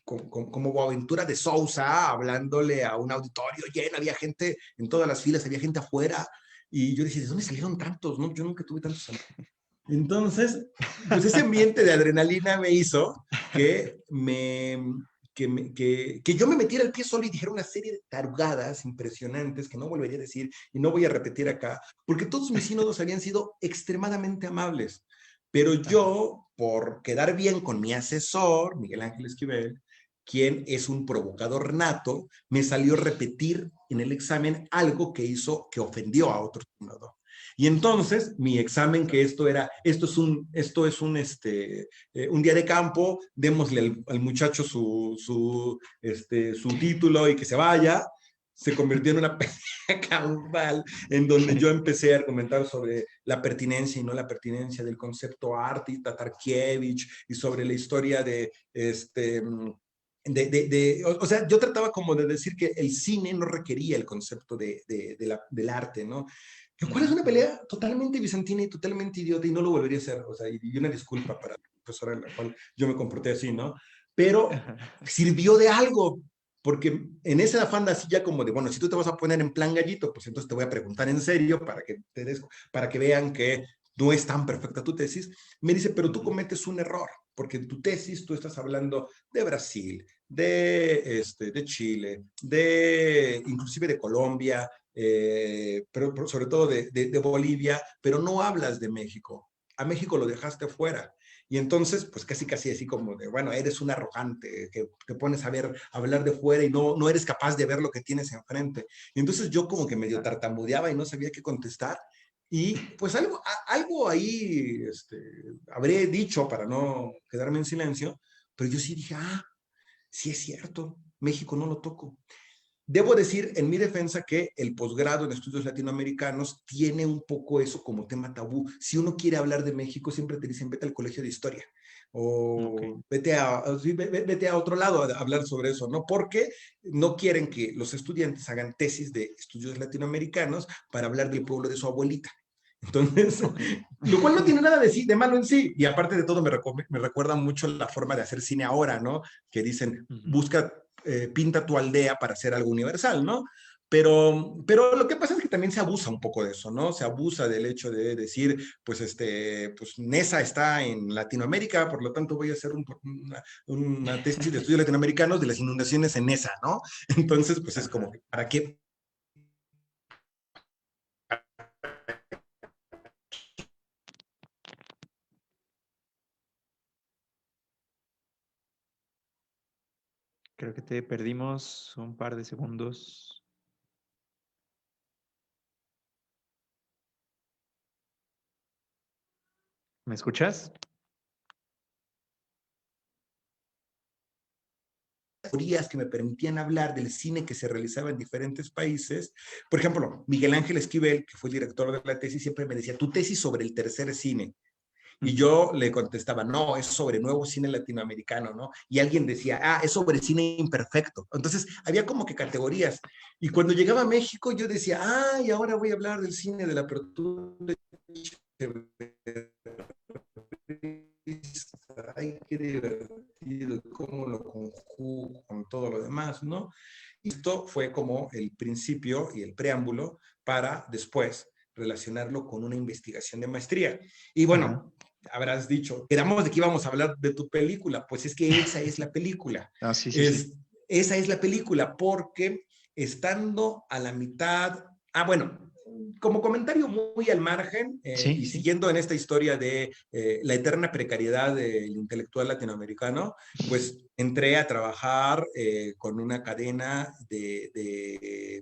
Boaventura de Sousa hablándole a un auditorio lleno, había gente en todas las filas, había gente afuera, y yo decía, ¿de dónde salieron tantos? No, yo nunca tuve tantos amigos. Entonces, pues ese ambiente de adrenalina me hizo que que yo me metiera el pie solo y dijera una serie de tarugadas impresionantes que no volvería a decir y no voy a repetir acá, porque todos mis sínodos habían sido extremadamente amables. Pero Ajá. yo, por quedar bien con mi asesor, Miguel Ángel Esquivel, quien es un provocador nato, me salió repetir en el examen algo que hizo que ofendió a otro sínodo. Y entonces mi examen, que esto es un día de campo, démosle al muchacho su título y que se vaya, se convirtió en una pelea campal en donde yo empecé a argumentar sobre la pertinencia y no la pertinencia del concepto arte y Tatarkiewicz y sobre la historia o sea, yo trataba como de decir que el cine no requería el concepto del arte, ¿no? Lo cual es Ujú, una ujú. pelea totalmente bizantina y totalmente idiota y no lo volvería a hacer. O sea, y una disculpa para la profesora en la cual yo me comporté así, ¿no? Pero Ajá. sirvió de algo, porque en ese afán así ya como de, bueno, si tú te vas a poner en plan gallito, pues entonces te voy a preguntar en serio para que vean que no es tan perfecta tu tesis. Me dice, pero tú Ujú. cometes un error, porque en tu tesis tú estás hablando de Brasil, de Chile, inclusive de Colombia, pero sobre todo de Bolivia, pero no hablas de México. A México lo dejaste fuera. Y entonces, pues casi así como de, bueno, eres un arrogante, que te pones a hablar de fuera y no eres capaz de ver lo que tienes enfrente. Y entonces yo como que medio Ajá. tartamudeaba y no sabía qué contestar. Y pues algo ahí habré dicho para no quedarme en silencio, pero yo sí dije, sí es cierto, México no lo toco. Debo decir en mi defensa que el posgrado en estudios latinoamericanos tiene un poco eso como tema tabú. Si uno quiere hablar de México, siempre te dicen, vete al colegio de historia Ok. o vete a otro lado a hablar sobre eso, ¿no? Porque no quieren que los estudiantes hagan tesis de estudios latinoamericanos para hablar del pueblo de su abuelita. Entonces, Ok. lo cual no tiene nada de malo en sí. Y aparte de todo, me recuerda mucho la forma de hacer cine ahora, ¿no? Que dicen, Ujú. busca, pinta tu aldea para hacer algo universal, ¿no? Pero lo que pasa es que también se abusa un poco de eso, ¿no? Se abusa del hecho de decir, pues, pues NESA está en Latinoamérica, por lo tanto voy a hacer una tesis de estudios latinoamericanos de las inundaciones en NESA, ¿no? Entonces, pues es como, Ajá. ¿para qué? Creo que te perdimos un par de segundos. ¿Me escuchas? Teorías que me permitían hablar del cine que se realizaba en diferentes países. Por ejemplo, Miguel Ángel Esquivel, que fue el director de la tesis, siempre me decía, tu tesis sobre el tercer cine. Y Ujú. yo le contestaba, no, es sobre nuevo cine latinoamericano, ¿no? Y alguien decía, ah, es sobre cine imperfecto. Entonces, había como que categorías. Y cuando llegaba a México, yo decía, ah, y ahora voy a hablar del cine de la apertura. Ay, qué divertido, cómo lo conjugo con todo lo demás, ¿no? Y esto fue como el principio y el preámbulo para después relacionarlo con una investigación de maestría. Y Ajá. bueno, habrás dicho, quedamos de que íbamos a hablar de tu película, pues es que esa es la película. Ah, sí, sí, sí. Es, esa es la película porque estando a la mitad, bueno, como comentario muy al margen Sí, y sí. siguiendo en esta historia de la eterna precariedad del intelectual latinoamericano, pues entré a trabajar con una cadena de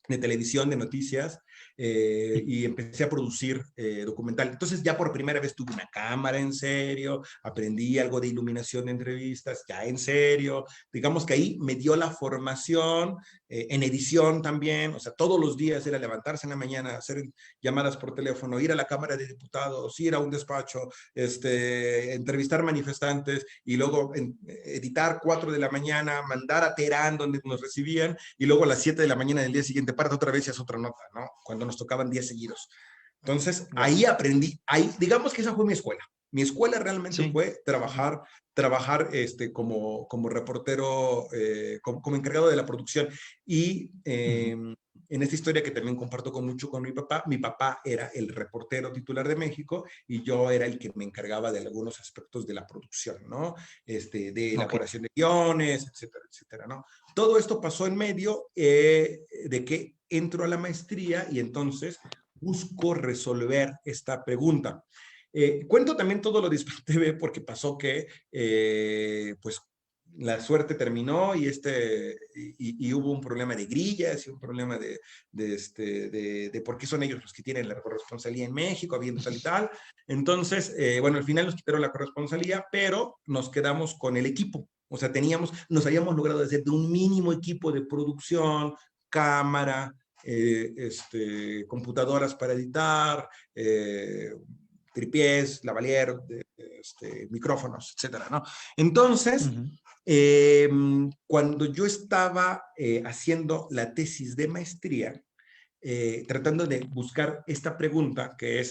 televisión, de noticias, y empecé a producir documental. Entonces ya por primera vez tuve una cámara en serio, aprendí algo de iluminación de entrevistas, ya en serio. Digamos que ahí me dio la formación en edición también, o sea, todos los días era levantarse en la mañana, hacer llamadas por teléfono, ir a la Cámara de Diputados, ir a un despacho, entrevistar manifestantes y luego editar 4 de la mañana, mandar a Teherán donde nos recibían y luego a las 7 de la mañana del día siguiente párate otra vez y haz otra nota, ¿no? Cuando nos tocaban días seguidos. Entonces, Wow. ahí aprendí, ahí, digamos que esa fue mi escuela. Mi escuela realmente Sí. fue trabajar como reportero, como encargado de la producción. Y Ujú. en esta historia que también comparto mucho con mi papá era el reportero titular de México y yo era el que me encargaba de algunos aspectos de la producción, ¿no? De Ok. elaboración de guiones, etcétera, etcétera, ¿no? Todo esto pasó en medio de que entro a la maestría y entonces busco resolver esta pregunta. Cuento también todo lo de TV porque pasó que, pues, la suerte terminó y hubo un problema de grillas y un problema de por qué son ellos los que tienen la corresponsalía en México, habiendo tal y tal. Entonces, bueno, al final nos quitaron la corresponsalía, pero nos quedamos con el equipo. O sea, nos habíamos logrado hacer de un mínimo equipo de producción, cámara, computadoras para editar, tripiés, lavalier, micrófonos, etcétera, ¿no? Entonces, Ujú. eh, cuando yo estaba haciendo la tesis de maestría, tratando de buscar esta pregunta ¿qué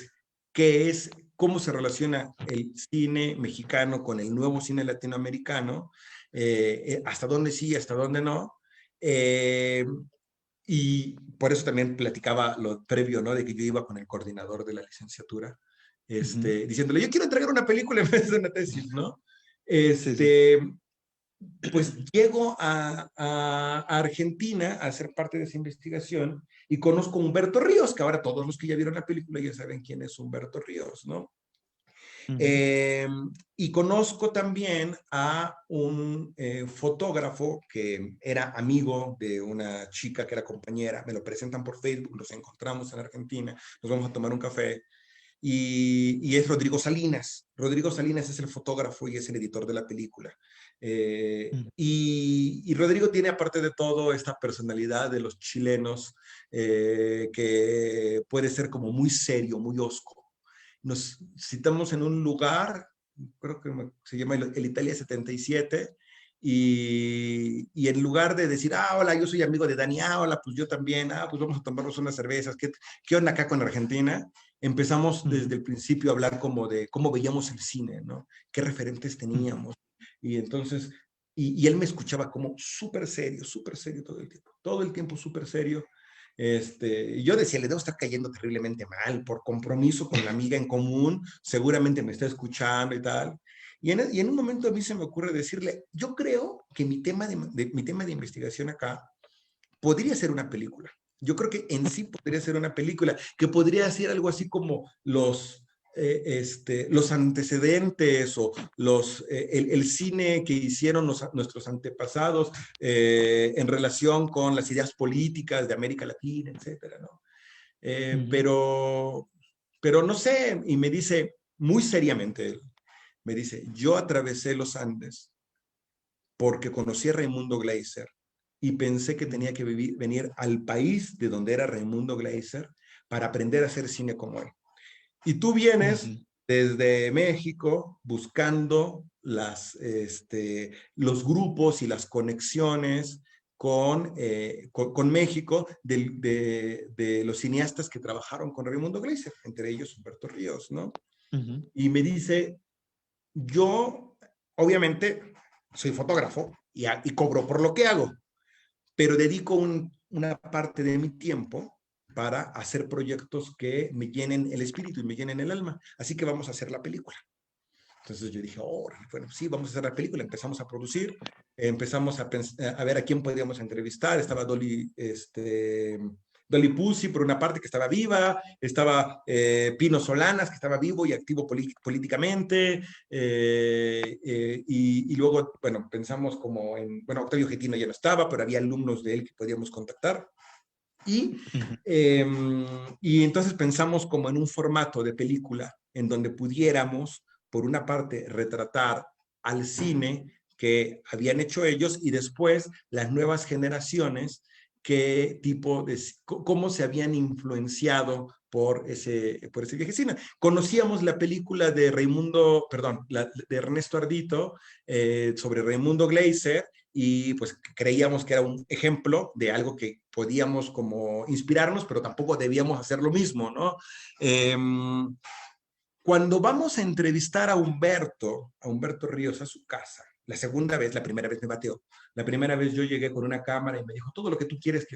es, cómo se relaciona el cine mexicano con el nuevo cine latinoamericano? ¿Hasta dónde sí, hasta dónde no? Eh, y por eso también platicaba lo previo, ¿no? De que yo iba con el coordinador de la licenciatura, Ujú. diciéndole, yo quiero entregar una película en vez de una tesis, ¿no? Sí, sí. Este, pues llego a Argentina a ser parte de esa investigación y conozco a Humberto Ríos, que ahora todos los que ya vieron la película ya saben quién es Humberto Ríos, ¿no? Ujú. Eh, y conozco también a un fotógrafo que era amigo de una chica que era compañera, me lo presentan por Facebook, nos encontramos en Argentina, nos vamos a tomar un café y es Rodrigo Salinas. Rodrigo Salinas es el fotógrafo y es el editor de la película. Ujú. Y Rodrigo tiene, aparte de todo, esta personalidad de los chilenos que puede ser como muy serio, muy osco. Nos citamos en un lugar, creo que se llama el Italia 77, y en lugar de decir, hola, yo soy amigo de Dani, hola, pues yo también, pues vamos a tomarnos unas cervezas, ¿qué onda acá con Argentina? Empezamos desde el principio a hablar como de cómo veíamos el cine, ¿no? ¿Qué referentes teníamos? Y entonces, y él me escuchaba como súper serio todo el tiempo súper serio. Y yo decía, le debo estar cayendo terriblemente mal, por compromiso con la amiga en común, seguramente me está escuchando y tal. Y en un momento a mí se me ocurre decirle, yo creo que mi tema de investigación acá podría ser una película. Yo creo que en sí podría ser una película, que podría ser algo así como los antecedentes o el cine que hicieron nuestros antepasados en relación con las ideas políticas de América Latina, etcétera, ¿no? Pero no sé, y me dice muy seriamente él, me dice, yo atravesé los Andes porque conocí a Raimundo Gleiser y pensé que tenía que venir al país de donde era Raimundo Gleiser para aprender a hacer cine como él. Y tú vienes desde México buscando los grupos y las conexiones con México de los cineastas que trabajaron con Raimundo Gleiser, entre ellos Humberto Ríos, ¿no? Y me dice, yo obviamente soy fotógrafo y cobro por lo que hago, pero dedico una parte de mi tiempo para hacer proyectos que me llenen el espíritu y me llenen el alma. Así que vamos a hacer la película. Entonces yo dije, bueno, sí, vamos a hacer la película. Empezamos a producir, empezamos a ver a quién podíamos entrevistar. Estaba Dolly Pussy, por una parte, que estaba viva, estaba Pino Solanas, que estaba vivo y activo políticamente, y luego, bueno, pensamos como bueno, Octavio Getino ya no estaba, pero había alumnos de él que podíamos contactar. Y entonces pensamos como en un formato de película en donde pudiéramos, por una parte, retratar al cine que habían hecho ellos y después las nuevas generaciones, cómo se habían influenciado por ese viaje cine. Conocíamos la película de de Ernesto Ardito sobre Raimundo Gleiser, y pues creíamos que era un ejemplo de algo que podíamos como inspirarnos, pero tampoco debíamos hacer lo mismo, ¿no? Cuando vamos a entrevistar a Humberto Ríos a su casa, la primera vez me bateó. La primera vez yo llegué con una cámara y me dijo, todo lo que tú quieres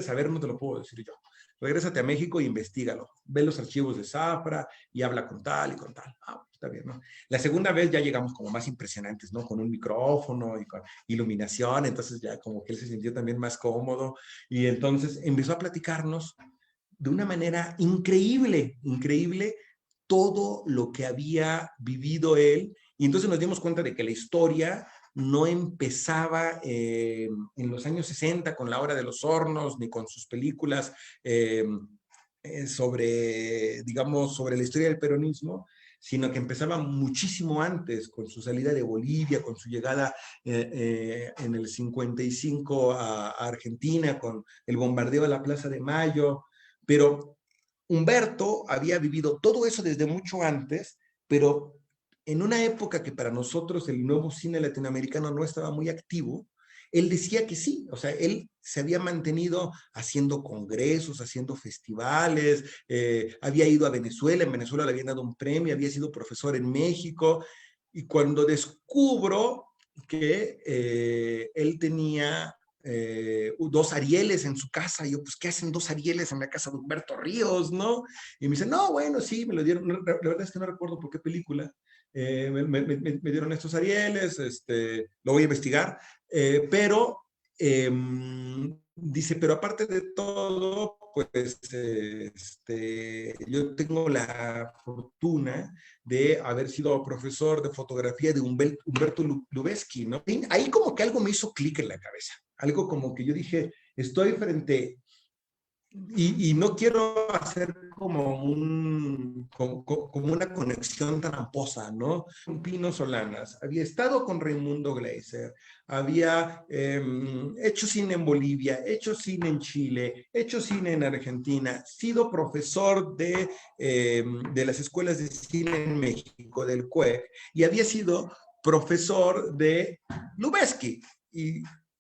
saber no te lo puedo decir yo. Regrésate a México e investígalo. Ve los archivos de Zafra y habla con tal y con tal. Está bien, ¿no? La segunda vez ya llegamos como más impresionantes, ¿no? Con un micrófono y con iluminación, entonces ya como que él se sintió también más cómodo y entonces empezó a platicarnos de una manera increíble todo lo que había vivido él, y entonces nos dimos cuenta de que la historia no empezaba en los años 60 con La Hora de los Hornos, ni con sus películas sobre la historia del peronismo, sino que empezaba muchísimo antes, con su salida de Bolivia, con su llegada en el 55 a Argentina, con el bombardeo a la Plaza de Mayo, pero Humberto había vivido todo eso desde mucho antes, pero en una época que para nosotros el nuevo cine latinoamericano no estaba muy activo. Él decía que sí, o sea, él se había mantenido haciendo congresos, haciendo festivales, había ido a Venezuela, en Venezuela le habían dado un premio, había sido profesor en México, y cuando descubro que él tenía dos Arieles en su casa. Y yo, pues, ¿qué hacen dos Arieles en la casa de Humberto Ríos, no? Y me dice, no, bueno, sí, me lo dieron. La verdad es que no recuerdo por qué película. Me dieron estos Arieles, lo voy a investigar. Pero dice, pero aparte de todo, pues yo tengo la fortuna de haber sido profesor de fotografía de Humberto Lubezki, ¿no? Ahí como que algo me hizo clic en la cabeza, algo como que yo dije, estoy frente, y no quiero hacer como una conexión tramposa, ¿no? Pino Solanas había estado con Raimundo Gleiser, había hecho cine en Bolivia, hecho cine en Chile, hecho cine en Argentina, sido profesor de las escuelas de cine en México, del CUEC, y había sido profesor de Lubezki.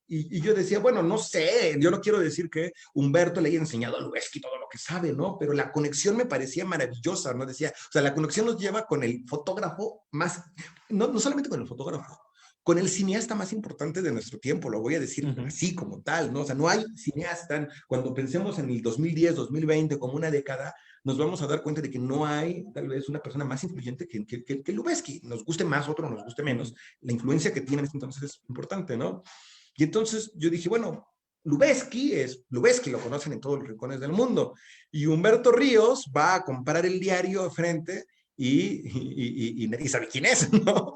Y yo decía, bueno, no sé, yo no quiero decir que Humberto le haya enseñado a Lubezki todo lo que sabe, ¿no? Pero la conexión me parecía maravillosa, ¿no? Decía, o sea, la conexión nos lleva con el fotógrafo más, no solamente con el fotógrafo, con el cineasta más importante de nuestro tiempo, lo voy a decir así como tal, ¿no? O sea, no hay cineasta, cuando pensemos en el 2010, 2020 como una década, nos vamos a dar cuenta de que no hay tal vez una persona más influyente que Lubezki. Nos guste más, otro nos guste menos. La influencia que tiene en este entonces es importante, ¿no? Y entonces yo dije, bueno, Lubezki lo conocen en todos los rincones del mundo. Y Humberto Ríos va a comprar el diario de frente y sabe quién es, ¿no?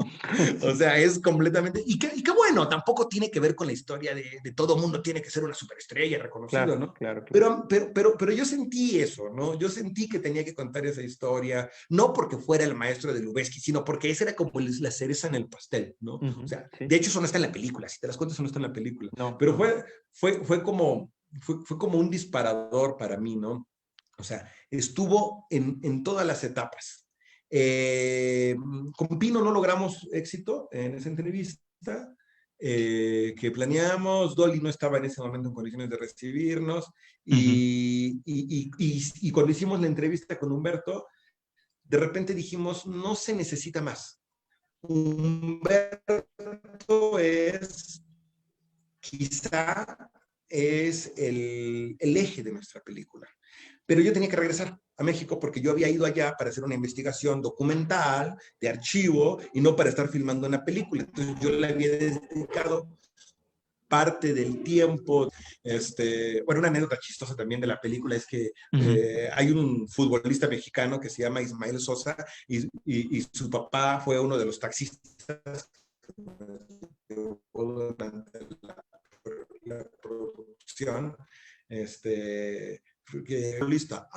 O sea, es completamente... Y qué bueno, tampoco tiene que ver con la historia de todo mundo tiene que ser una superestrella reconocido, Claro, ¿no? claro. Pero yo sentí eso, ¿no? Yo sentí que tenía que contar esa historia, no porque fuera el maestro de Lubezki, sino porque esa era como la cereza en el pastel, ¿no? O sea, Sí. de hecho eso no está en la película, si te das cuenta eso no está en la película. No. Pero fue como un disparador para mí, ¿no? O sea, estuvo en todas las etapas. Con Pino no logramos éxito en esa entrevista que planeamos. Dolly no estaba en ese momento en condiciones de recibirnos y cuando hicimos la entrevista con Humberto, de repente dijimos, no se necesita más. Humberto quizá es el eje de nuestra película. Pero yo tenía que regresar a México porque yo había ido allá para hacer una investigación documental, de archivo, y no para estar filmando una película. Entonces yo le había dedicado parte del tiempo. Bueno, una anécdota chistosa también de la película es que hay un futbolista mexicano que se llama Ismael Sosa y su papá fue uno de los taxistas durante la producción. Futbolista.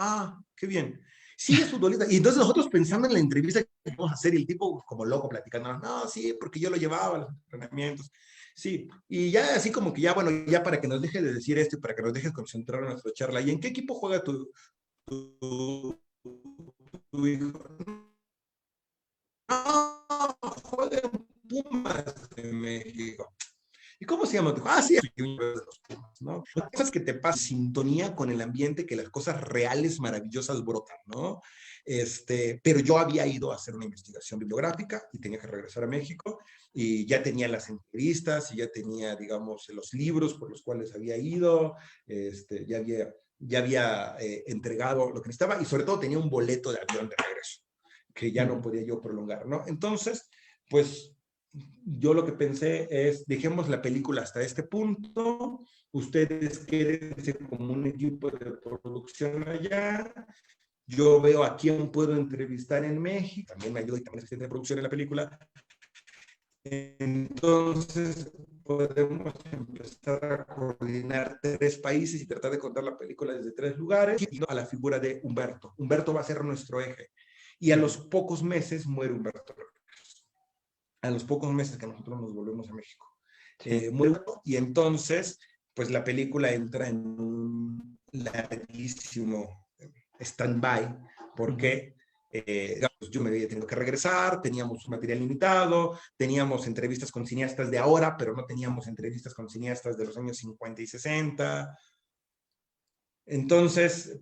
Qué bien. Sí, es futbolista. Y entonces nosotros pensando en la entrevista que vamos a hacer y el tipo como loco platicando, no, sí, porque yo lo llevaba a los entrenamientos. Sí, y ya así como que ya, bueno, ya para que nos deje de decir esto y para que nos dejes concentrar en nuestra charla. ¿Y en qué equipo juega tu hijo? No, juega en Pumas de México. ¿Y cómo se llama? Sí, los Pumas, ¿no? Las cosas que te pasan sintonía con el ambiente, que las cosas reales, maravillosas brotan, ¿no? Pero yo había ido a hacer una investigación bibliográfica y tenía que regresar a México y ya tenía las entrevistas y ya tenía, digamos, los libros por los cuales había ido, ya había entregado lo que necesitaba y sobre todo tenía un boleto de avión de regreso que ya no podía yo prolongar, ¿no? Entonces, pues yo lo que pensé es, dejemos la película hasta este punto, ustedes quédense como un equipo de producción allá, yo veo a quién puedo entrevistar en México, también me ayuda y también asistente de producción en la película, entonces podemos empezar a coordinar 3 países y tratar de contar la película desde 3 lugares, y a la figura de Humberto. Humberto va a ser nuestro eje, y a los pocos meses muere Humberto. A los pocos meses que nosotros nos volvemos a México. Y entonces, pues la película entra en un larguísimo stand-by, porque yo me había tenido que regresar, teníamos material limitado, teníamos entrevistas con cineastas de ahora, pero no teníamos entrevistas con cineastas de los años 50 y 60. Entonces,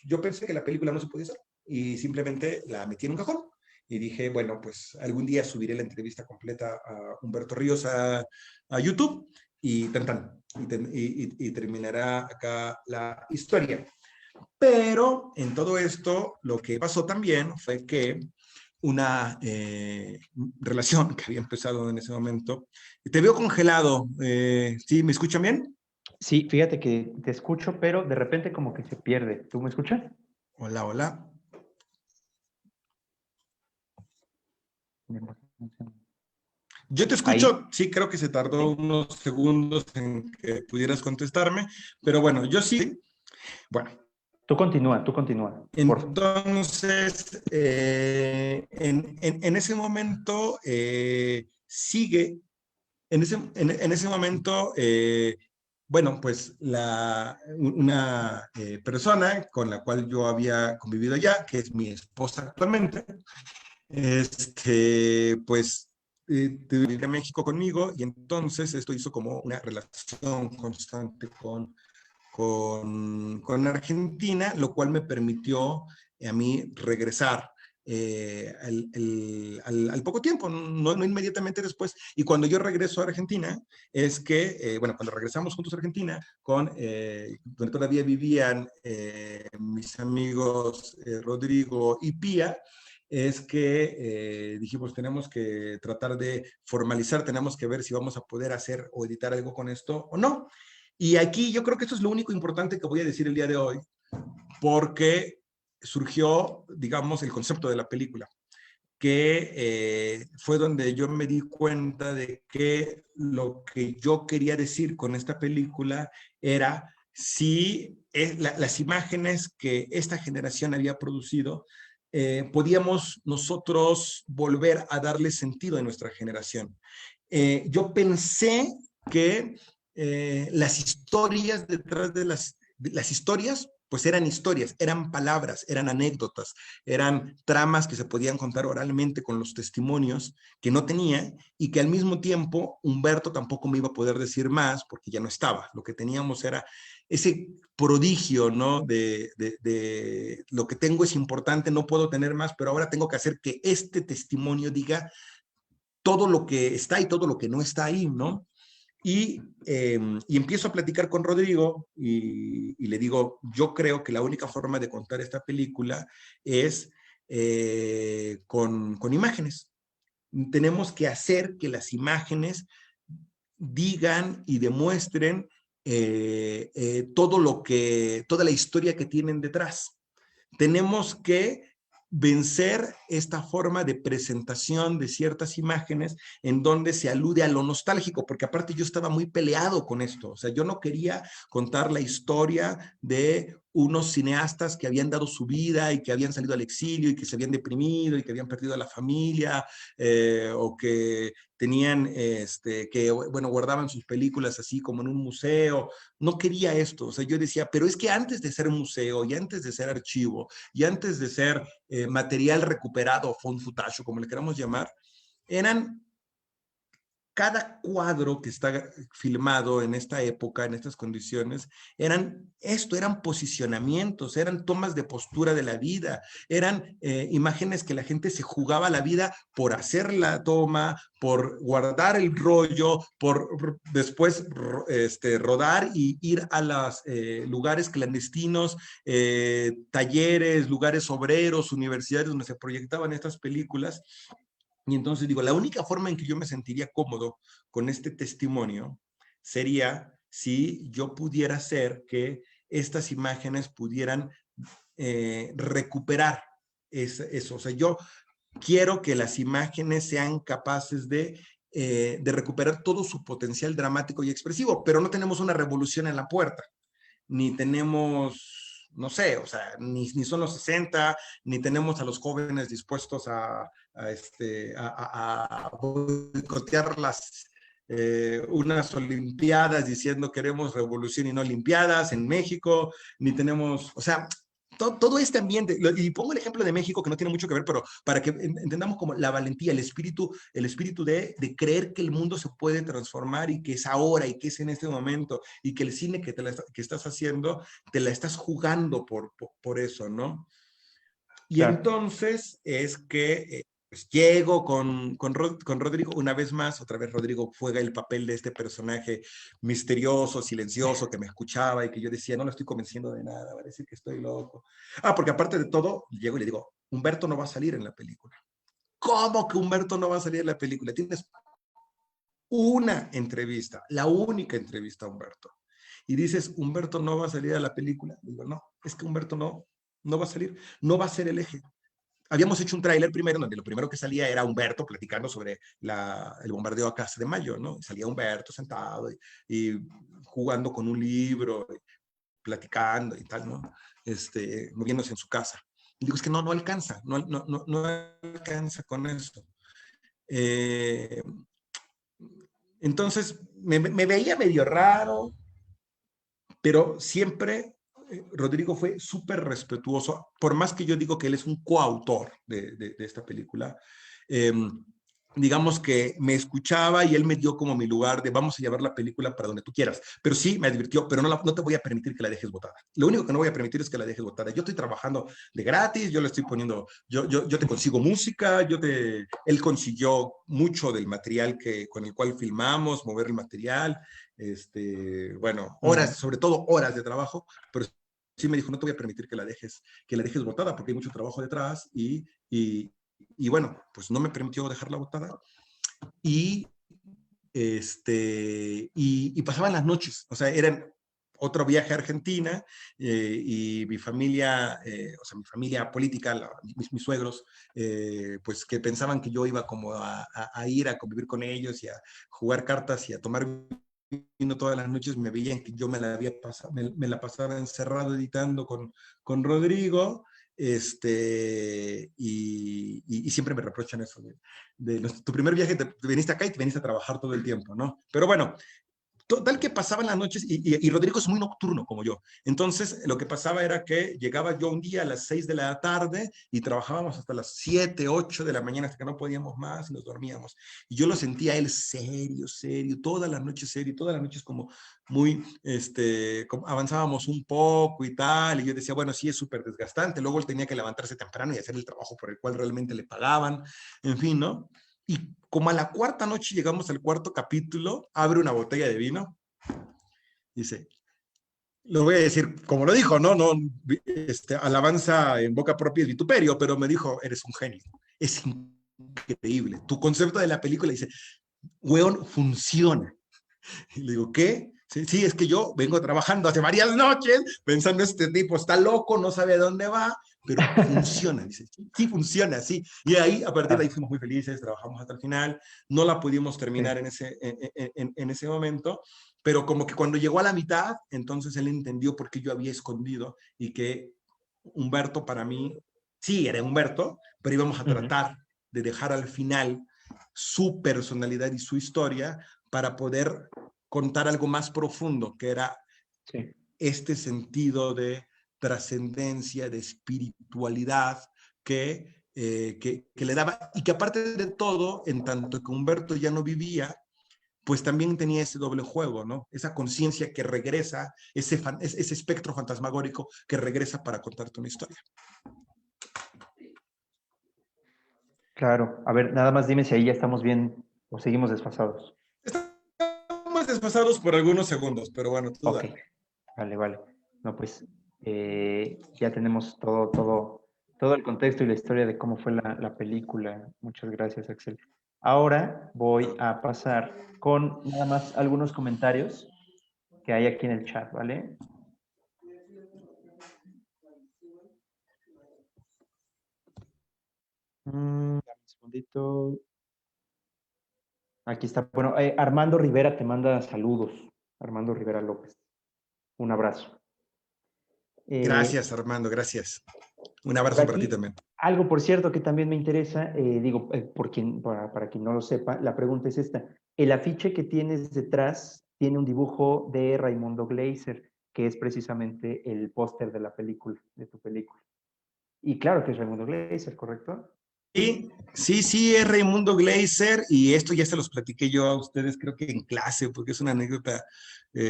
yo pensé que la película no se podía hacer, y simplemente la metí en un cajón. Y dije, bueno, pues algún día subiré la entrevista completa a Humberto Ríos a YouTube y terminará acá la historia. Pero en todo esto, lo que pasó también fue que una relación que había empezado en ese momento, te veo congelado, ¿sí? ¿Me escuchan bien? Sí, fíjate que te escucho, pero de repente como que se pierde. ¿Tú me escuchas? Hola, hola. Yo te escucho, ahí. Sí, creo que se tardó unos segundos en que pudieras contestarme, pero bueno, yo sí. Bueno. Tú continúa. Entonces, en ese momento sigue, en ese momento, bueno, pues una persona con la cual yo había convivido ya, que es mi esposa actualmente, pues de venir a México conmigo, y entonces esto hizo como una relación constante con Argentina, lo cual me permitió a mí regresar al poco tiempo, no inmediatamente después. Y cuando yo regreso a Argentina, es que, bueno, cuando regresamos juntos a Argentina, donde todavía vivían mis amigos Rodrigo y Pía, es que dijimos, tenemos que tratar de formalizar, tenemos que ver si vamos a poder hacer o editar algo con esto o no. Y aquí yo creo que esto es lo único importante que voy a decir el día de hoy, porque surgió, digamos, el concepto de la película, que fue donde yo me di cuenta de que lo que yo quería decir con esta película era si las imágenes que esta generación había producido, podíamos nosotros volver a darle sentido a nuestra generación. Yo pensé que las historias detrás de las historias, pues eran historias, eran palabras, eran anécdotas, eran tramas que se podían contar oralmente con los testimonios que no tenía, y que al mismo tiempo Humberto tampoco me iba a poder decir más porque ya no estaba. Lo que teníamos era ese prodigio, ¿no? De lo que tengo es importante, no puedo tener más, pero ahora tengo que hacer que este testimonio diga todo lo que está y todo lo que no está ahí, ¿no? Y empiezo a platicar con Rodrigo y le digo, yo creo que la única forma de contar esta película es con imágenes. Tenemos que hacer que las imágenes digan y demuestren toda la historia que tienen detrás. Tenemos que vencer esta forma de presentación de ciertas imágenes en donde se alude a lo nostálgico, porque aparte yo estaba muy peleado con esto. O sea, yo no quería contar la historia de unos cineastas que habían dado su vida y que habían salido al exilio y que se habían deprimido y que habían perdido a la familia, o que tenían, que, bueno, guardaban sus películas así como en un museo. No quería esto. O sea, yo decía, pero es que antes de ser museo y antes de ser archivo y antes de ser material recuperado, found footage, como le queramos llamar, eran cada cuadro que está filmado en esta época, en estas condiciones, eran posicionamientos, eran tomas de postura de la vida, eran imágenes que la gente se jugaba la vida por hacer la toma, por guardar el rollo, por después rodar y ir a los lugares clandestinos, talleres, lugares obreros, universidades donde se proyectaban estas películas. Y entonces digo, la única forma en que yo me sentiría cómodo con este testimonio sería si yo pudiera hacer que estas imágenes pudieran recuperar eso. O sea, yo quiero que las imágenes sean capaces de recuperar todo su potencial dramático y expresivo, pero no tenemos una revolución en la puerta, ni tenemos, no sé, o sea, ni son los 60, ni tenemos a los jóvenes dispuestos a boicotear unas olimpiadas diciendo queremos revolución y no olimpiadas en México, ni tenemos, o sea, todo este ambiente, y pongo el ejemplo de México que no tiene mucho que ver, pero para que entendamos como la valentía, el espíritu de creer que el mundo se puede transformar y que es ahora y que es en este momento, y que el cine que estás haciendo te la estás jugando por eso, ¿no? Y claro. Entonces es que pues llego con Rodrigo una vez más, otra vez Rodrigo juega el papel de este personaje misterioso, silencioso, que me escuchaba y que yo decía, no lo estoy convenciendo de nada, va a decir que estoy loco. Porque aparte de todo, llego y le digo, Humberto no va a salir en la película. ¿Cómo que Humberto no va a salir en la película? Tienes una entrevista, la única entrevista a Humberto. Y dices, Humberto no va a salir a la película. Digo, no, es que Humberto no va a salir, no va a ser el eje. Habíamos hecho un tráiler primero, donde lo primero que salía era Humberto platicando sobre el bombardeo a Casa de Mayo, ¿no? Y salía Humberto sentado y jugando con un libro, y platicando y tal, ¿no? Moviéndose en su casa. Y digo, es que no alcanza, no alcanza con eso. Entonces, me veía medio raro, pero siempre Rodrigo fue súper respetuoso, por más que yo digo que él es un coautor de esta película. digamos que me escuchaba y él me dio como mi lugar de vamos a llevar la película para donde tú quieras. Pero sí me advirtió, pero no te voy a permitir que la dejes botada. Lo único que no voy a permitir es que la dejes botada. Yo estoy trabajando de gratis, yo le estoy poniendo, yo te consigo música, él consiguió mucho del material con el cual filmamos, mover el material, bueno, horas, sobre todo horas de trabajo, pero sí me dijo, no te voy a permitir que la dejes botada porque hay mucho trabajo detrás y bueno, pues no me permitió dejarla botada y, y pasaban las noches, o sea, eran otro viaje a Argentina y mi familia, o sea, mi familia política, mis suegros, pues que pensaban que yo iba como a ir a convivir con ellos y a jugar cartas y a tomar vino todas las noches, me veían que yo me la pasaba encerrado editando con Rodrigo, y siempre me reprochan eso, tu primer viaje te viniste acá y te viniste a trabajar todo el tiempo, ¿no? Pero bueno, total que pasaban las noches y Rodrigo es muy nocturno como yo. Entonces, lo que pasaba era que llegaba yo un día a las 6 de la tarde y trabajábamos hasta las 7, 8 de la mañana hasta que no podíamos más y nos dormíamos. Y yo lo sentía a él serio, serio, todas las noches serio, todas las noches como muy, como avanzábamos un poco y tal. Y yo decía, bueno, sí es súper desgastante. Luego él tenía que levantarse temprano y hacer el trabajo por el cual realmente le pagaban. En fin, ¿no? Y como a la cuarta noche llegamos al cuarto capítulo, abre una botella de vino, dice, lo voy a decir como lo dijo, no, no, alabanza en boca propia es vituperio, pero me dijo, eres un genio, es increíble. Tu concepto de la película dice, weón, funciona. Y le digo, ¿qué? Sí, sí, es que yo vengo trabajando hace varias noches pensando, este tipo está loco, no sabe a dónde va, pero funciona, dice, sí, sí funciona, sí. Y ahí, a partir de ahí fuimos muy felices, trabajamos hasta el final, no la pudimos terminar Sí. en ese momento, pero como que cuando llegó a la mitad, entonces él entendió por qué yo había escondido y que Humberto para mí, sí, era Humberto, pero íbamos a tratar de dejar al final su personalidad y su historia para poder contar algo más profundo, que era Sí. este sentido de trascendencia, de espiritualidad que le daba, y que aparte de todo, en tanto que Humberto ya no vivía, pues también tenía ese doble juego, ¿no? Esa conciencia que regresa, ese espectro fantasmagórico que regresa para contarte una historia. Claro. A ver, nada más dime si ahí ya estamos bien o seguimos desfasados. Estamos desfasados por algunos segundos, pero bueno, tú Ok. dale. Vale, vale. No, pues ya tenemos todo el contexto y la historia de cómo fue la película. Muchas gracias, Axel. Ahora voy a pasar con nada más algunos comentarios que hay aquí en el chat, ¿vale? Dame un segundito. Aquí está. Bueno, Armando Rivera te manda saludos. Armando Rivera López. Un abrazo. Gracias, Armando, gracias. Un Por abrazo para ti aquí, también. algo por cierto que también me interesa, digo, para quien no lo sepa, la pregunta es esta. El afiche que tienes detrás tiene un dibujo de Raimundo Gleiser, que es precisamente el póster de la película, de tu película. Y claro que es Raimundo Gleiser, ¿correcto? Sí, sí, sí, es Raimundo Gleiser y esto ya se los platiqué yo a ustedes, creo que en clase, porque es una anécdota,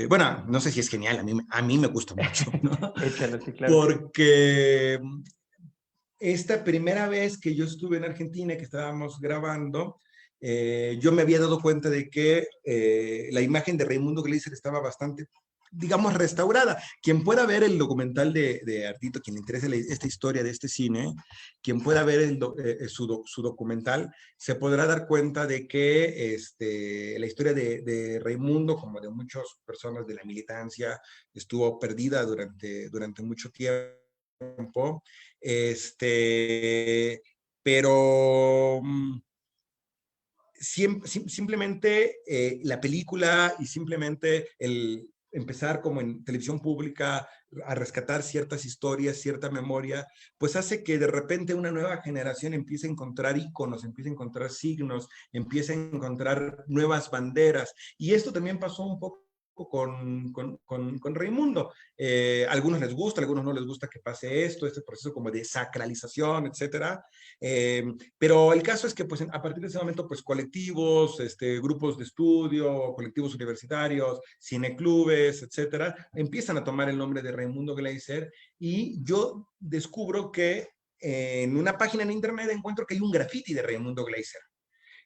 bueno, no sé si es genial, a mí me gusta mucho, ¿no? Échalo, sí, claro. Porque esta primera vez que yo estuve en Argentina, que estábamos grabando, yo me había dado cuenta de que la imagen de Raimundo Gleiser estaba bastante, digamos, restaurada. Quien pueda ver el documental de Ardito, quien le interese esta historia de este cine, quien pueda ver su documental, se podrá dar cuenta de que la historia de Raimundo, como de muchas personas de la militancia, estuvo perdida durante mucho tiempo. Pero simplemente la película y simplemente el empezar como en televisión pública a rescatar ciertas historias, cierta memoria, pues hace que de repente una nueva generación empiece a encontrar íconos, empiece a encontrar signos, empiece a encontrar nuevas banderas. Y esto también pasó un poco con Raimundo. Algunos les gusta, algunos no les gusta que pase esto, este proceso como de sacralización, etcétera. Pero el caso es que pues, a partir de ese momento, pues colectivos, grupos de estudio, colectivos universitarios, cineclubes, etcétera, empiezan a tomar el nombre de Raimundo Gleiser y yo descubro que en una página en internet encuentro que hay un graffiti de Raimundo Gleiser.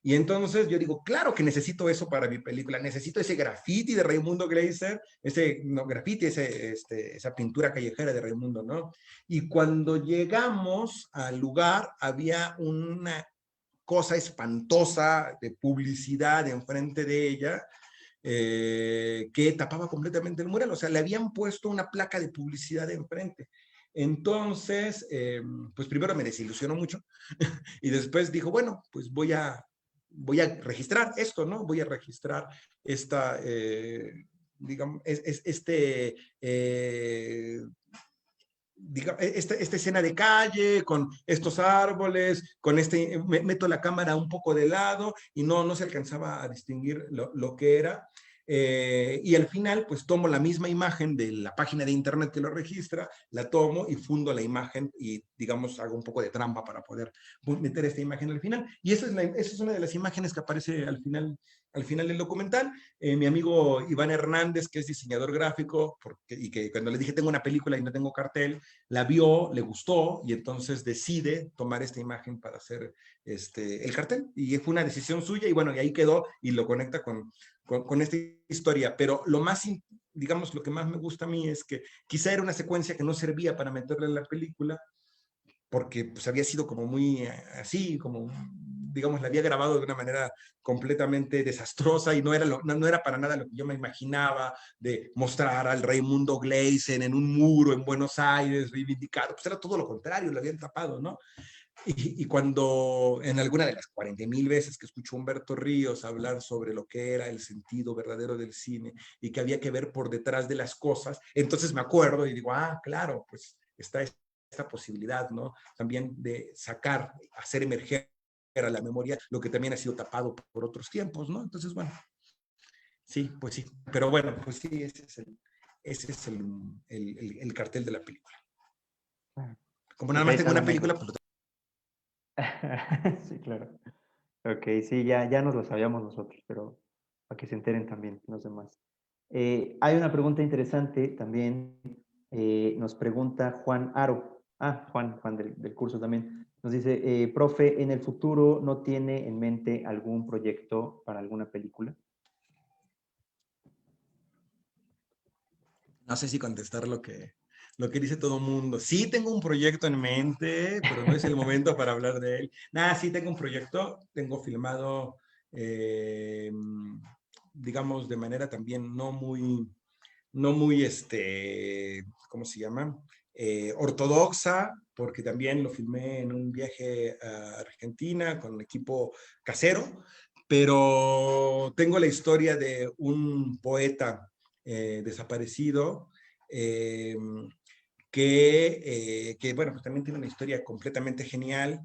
Y entonces yo digo, claro que necesito eso para mi película, necesito ese graffiti de Raimundo Gleiser, ese no, graffiti, esa pintura callejera de Raimundo, ¿no? Y cuando llegamos al lugar, había una cosa espantosa de publicidad enfrente de ella, que tapaba completamente el mural, o sea, le habían puesto una placa de publicidad enfrente. Entonces, pues primero me desilusionó mucho y después dijo, bueno, pues voy a registrar esto, ¿no? Voy a registrar esta, digamos, esta escena de calle, con estos árboles, con meto la cámara un poco de lado y no se alcanzaba a distinguir lo que era. Y al final, pues tomo la misma imagen de la página de internet que lo registra, la tomo y fundo la imagen y, digamos, hago un poco de trampa para poder meter esta imagen al final. Y esa es una de las imágenes que aparece al final del documental. Mi amigo Iván Hernández, que es diseñador gráfico, y que cuando le dije tengo una película y no tengo cartel, la vio, le gustó y entonces decide tomar esta imagen para hacer el cartel. Y fue una decisión suya y bueno, y ahí quedó y lo conecta con esta historia, pero digamos, lo que más me gusta a mí es que quizá era una secuencia que no servía para meterla en la película, porque pues había sido como muy así, como, digamos, la había grabado de una manera completamente desastrosa y no era para nada lo que yo me imaginaba de mostrar al Raimundo Gleiser en un muro en Buenos Aires reivindicado, pues era todo lo contrario, lo habían tapado, ¿no? Y cuando en alguna de las 40,000 veces que escuchó Humberto Ríos hablar sobre lo que era el sentido verdadero del cine y que había que ver por detrás de las cosas, entonces me acuerdo y digo, claro, pues está esta posibilidad, ¿no? También de sacar, hacer emerger a la memoria lo que también ha sido tapado por otros tiempos, ¿no? Entonces, bueno, sí, pues sí. Pero bueno, pues sí, ese es el cartel de la película. Como nada más tengo una película, pues Sí, claro. Ok, sí, ya nos lo sabíamos nosotros, pero para que se enteren también los demás. Hay una pregunta interesante también. Nos pregunta Juan Aro. Juan del curso también. Nos dice, profe, ¿en el futuro no tiene en mente algún proyecto para alguna película? No sé si contestar lo que dice todo el mundo. Sí tengo un proyecto en mente, pero no es el momento para hablar de él. Sí tengo un proyecto, tengo filmado, digamos, de manera también no muy, ¿cómo se llama? Ortodoxa, porque también lo filmé en un viaje a Argentina con un equipo casero, pero tengo la historia de un poeta desaparecido, bueno, pues también tiene una historia completamente genial,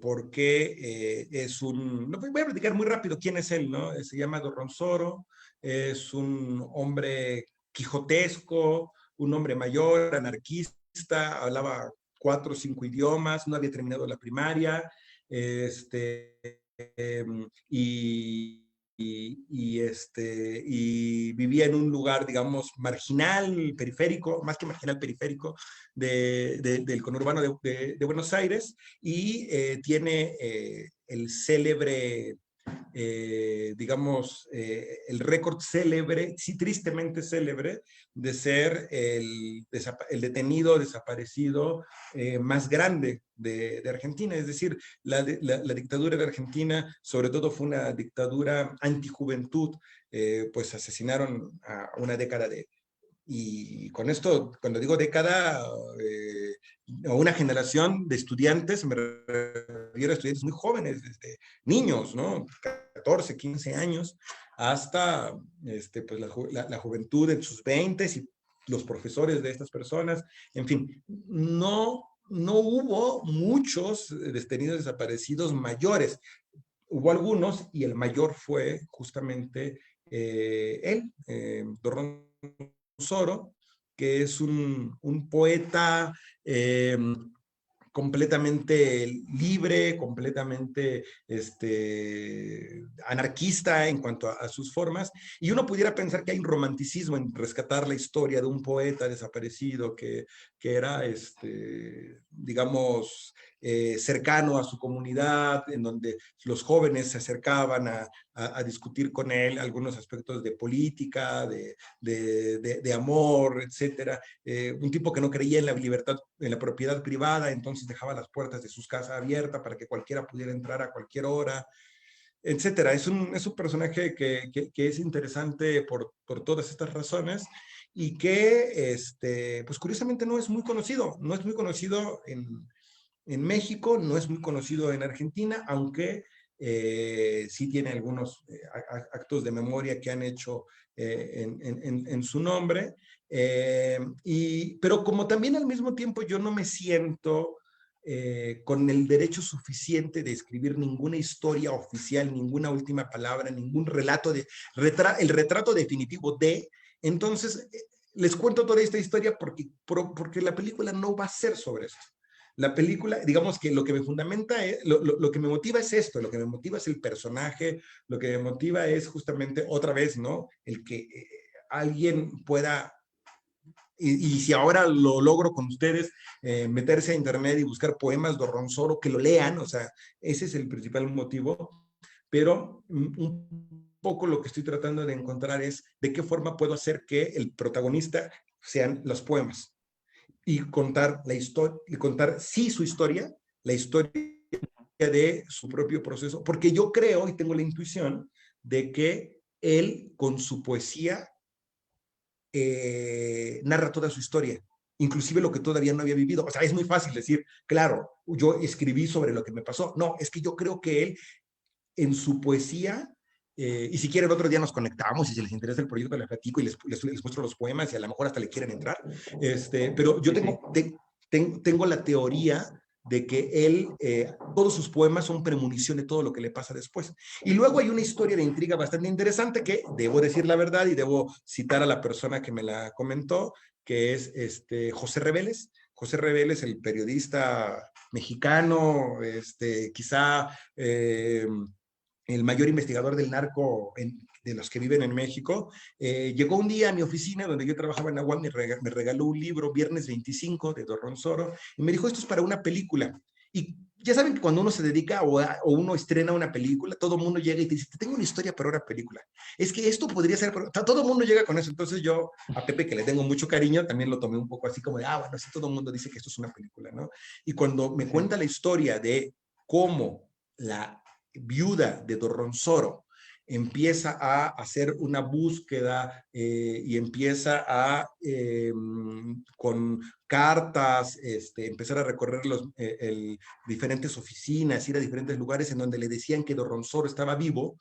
porque no, voy a platicar muy rápido quién es él, ¿no? Se llama Dorronsoro, es un hombre quijotesco, un hombre mayor, anarquista, hablaba 4 o 5 idiomas, no había terminado la primaria, y vivía en un lugar, digamos, marginal, periférico, más que marginal, periférico, del conurbano de Buenos Aires, y tiene el célebre, digamos, el récord célebre, sí, tristemente célebre, de ser el detenido desaparecido más grande de Argentina. Es decir, la dictadura de Argentina, sobre todo, fue una dictadura antijuventud, pues asesinaron a una década y con esto, cuando digo década, a una generación de estudiantes, me refiero a estudiantes muy jóvenes, desde niños, ¿no? 14, 15 años, hasta pues la juventud en sus 20s y los profesores de estas personas. En fin, no hubo muchos detenidos desaparecidos mayores. Hubo algunos y el mayor fue justamente Dorronsoro, que es un poeta completamente libre, completamente anarquista en cuanto a sus formas, y uno pudiera pensar que hay un romanticismo en rescatar la historia de un poeta desaparecido que era, digamos, cercano a su comunidad, en donde los jóvenes se acercaban a discutir con él algunos aspectos de política, de amor, etcétera. Un tipo que no creía en la libertad, en la propiedad privada, entonces dejaba las puertas de sus casas abiertas para que cualquiera pudiera entrar a cualquier hora, etcétera. Es un personaje que es interesante por todas estas razones y que, pues curiosamente no es muy conocido. No es muy conocido en México, no es muy conocido en Argentina, aunque sí tiene algunos actos de memoria que han hecho en su nombre. Pero como también al mismo tiempo yo no me siento con el derecho suficiente de escribir ninguna historia oficial, ninguna última palabra, ningún relato, el retrato definitivo de, entonces les cuento toda esta historia porque la película no va a ser sobre esto. La película, digamos que lo que me fundamenta, lo que me motiva es esto, lo que me motiva es el personaje, lo que me motiva es justamente otra vez, ¿no? El que alguien pueda, y si ahora lo logro con ustedes, meterse a internet y buscar poemas de Dorronsoro, que lo lean, o sea, ese es el principal motivo, pero un poco lo que estoy tratando de encontrar es de qué forma puedo hacer que el protagonista sean los poemas y contar la historia, y contar sí su historia, la historia de su propio proceso, porque yo creo y tengo la intuición de que él con su poesía narra toda su historia, inclusive lo que todavía no había vivido. O sea, es muy fácil decir, claro, yo escribí sobre lo que me pasó. No, es que yo creo que él en su poesía, y si quieren otro día nos conectamos y si les interesa el proyecto les platico y les muestro los poemas y a lo mejor hasta le quieren entrar, pero yo tengo la teoría de que él, todos sus poemas son premonición de todo lo que le pasa después. Y luego hay una historia de intriga bastante interesante que debo decir la verdad y debo citar a la persona que me la comentó, que es José Reveles. José Reveles, el periodista mexicano, quizá el mayor investigador del narco de los que viven en México, llegó un día a mi oficina donde yo trabajaba en Agua, me regaló un libro, Viernes 25, de Dorronsoro, y me dijo, esto es para una película. Y ya saben que cuando uno se dedica o uno estrena una película, todo el mundo llega y te dice, te tengo una historia para una película. Es que esto podría ser, todo el mundo llega con eso. Entonces yo, a Pepe, que le tengo mucho cariño, también lo tomé un poco así como de, bueno, sí, todo el mundo dice que esto es una película, ¿no? Y cuando me cuenta la historia de cómo la viuda de Dorronsoro empieza a hacer una búsqueda y empieza a, con cartas, empezar a recorrer diferentes oficinas, ir a diferentes lugares en donde le decían que Dorronsoro estaba vivo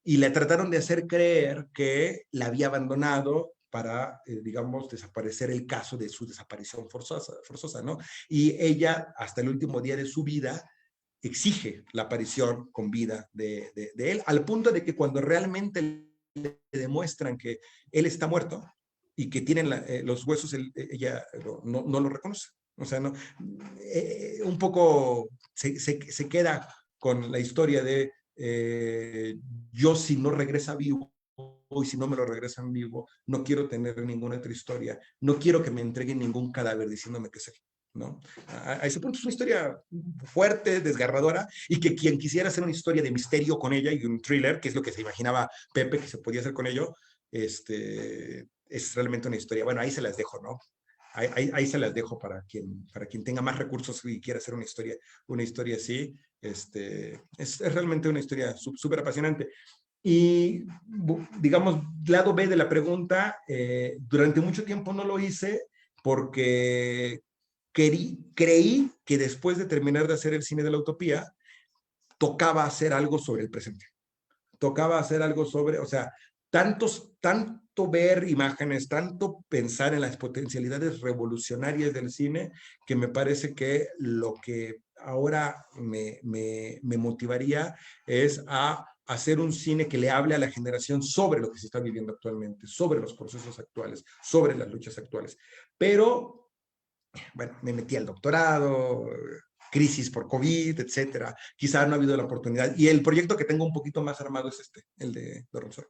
y le trataron de hacer creer que la había abandonado para, digamos, desaparecer el caso de su desaparición forzosa, ¿no? Y ella, hasta el último día de su vida, exige la aparición con vida de él, al punto de que cuando realmente le demuestran que él está muerto y que tienen los huesos, ella no lo reconoce. O sea, no, un poco se queda con la historia de yo si no regresa vivo y si no me lo regresan vivo, no quiero tener ninguna otra historia, no quiero que me entreguen ningún cadáver diciéndome que es él. ¿No? A ese punto es una historia fuerte, desgarradora, y que quien quisiera hacer una historia de misterio con ella y un thriller, que es lo que se imaginaba Pepe que se podía hacer con ello, es realmente una historia. Bueno, ahí se las dejo, ¿no? Ahí se las dejo para quien tenga más recursos y quiera hacer una historia así. Es realmente una historia súper apasionante. Y, digamos, lado B de la pregunta, durante mucho tiempo no lo hice porque creí que después de terminar de hacer el cine de la utopía, tocaba hacer algo sobre el presente. Tocaba hacer algo sobre, o sea, tanto ver imágenes, tanto pensar en las potencialidades revolucionarias del cine, que me parece que lo que ahora me motivaría es a hacer un cine que le hable a la generación sobre lo que se está viviendo actualmente, sobre los procesos actuales, sobre las luchas actuales. Pero, bueno, me metí al doctorado, crisis por COVID, etcétera. Quizá no ha habido la oportunidad. Y el proyecto que tengo un poquito más armado es el de Lorenzo.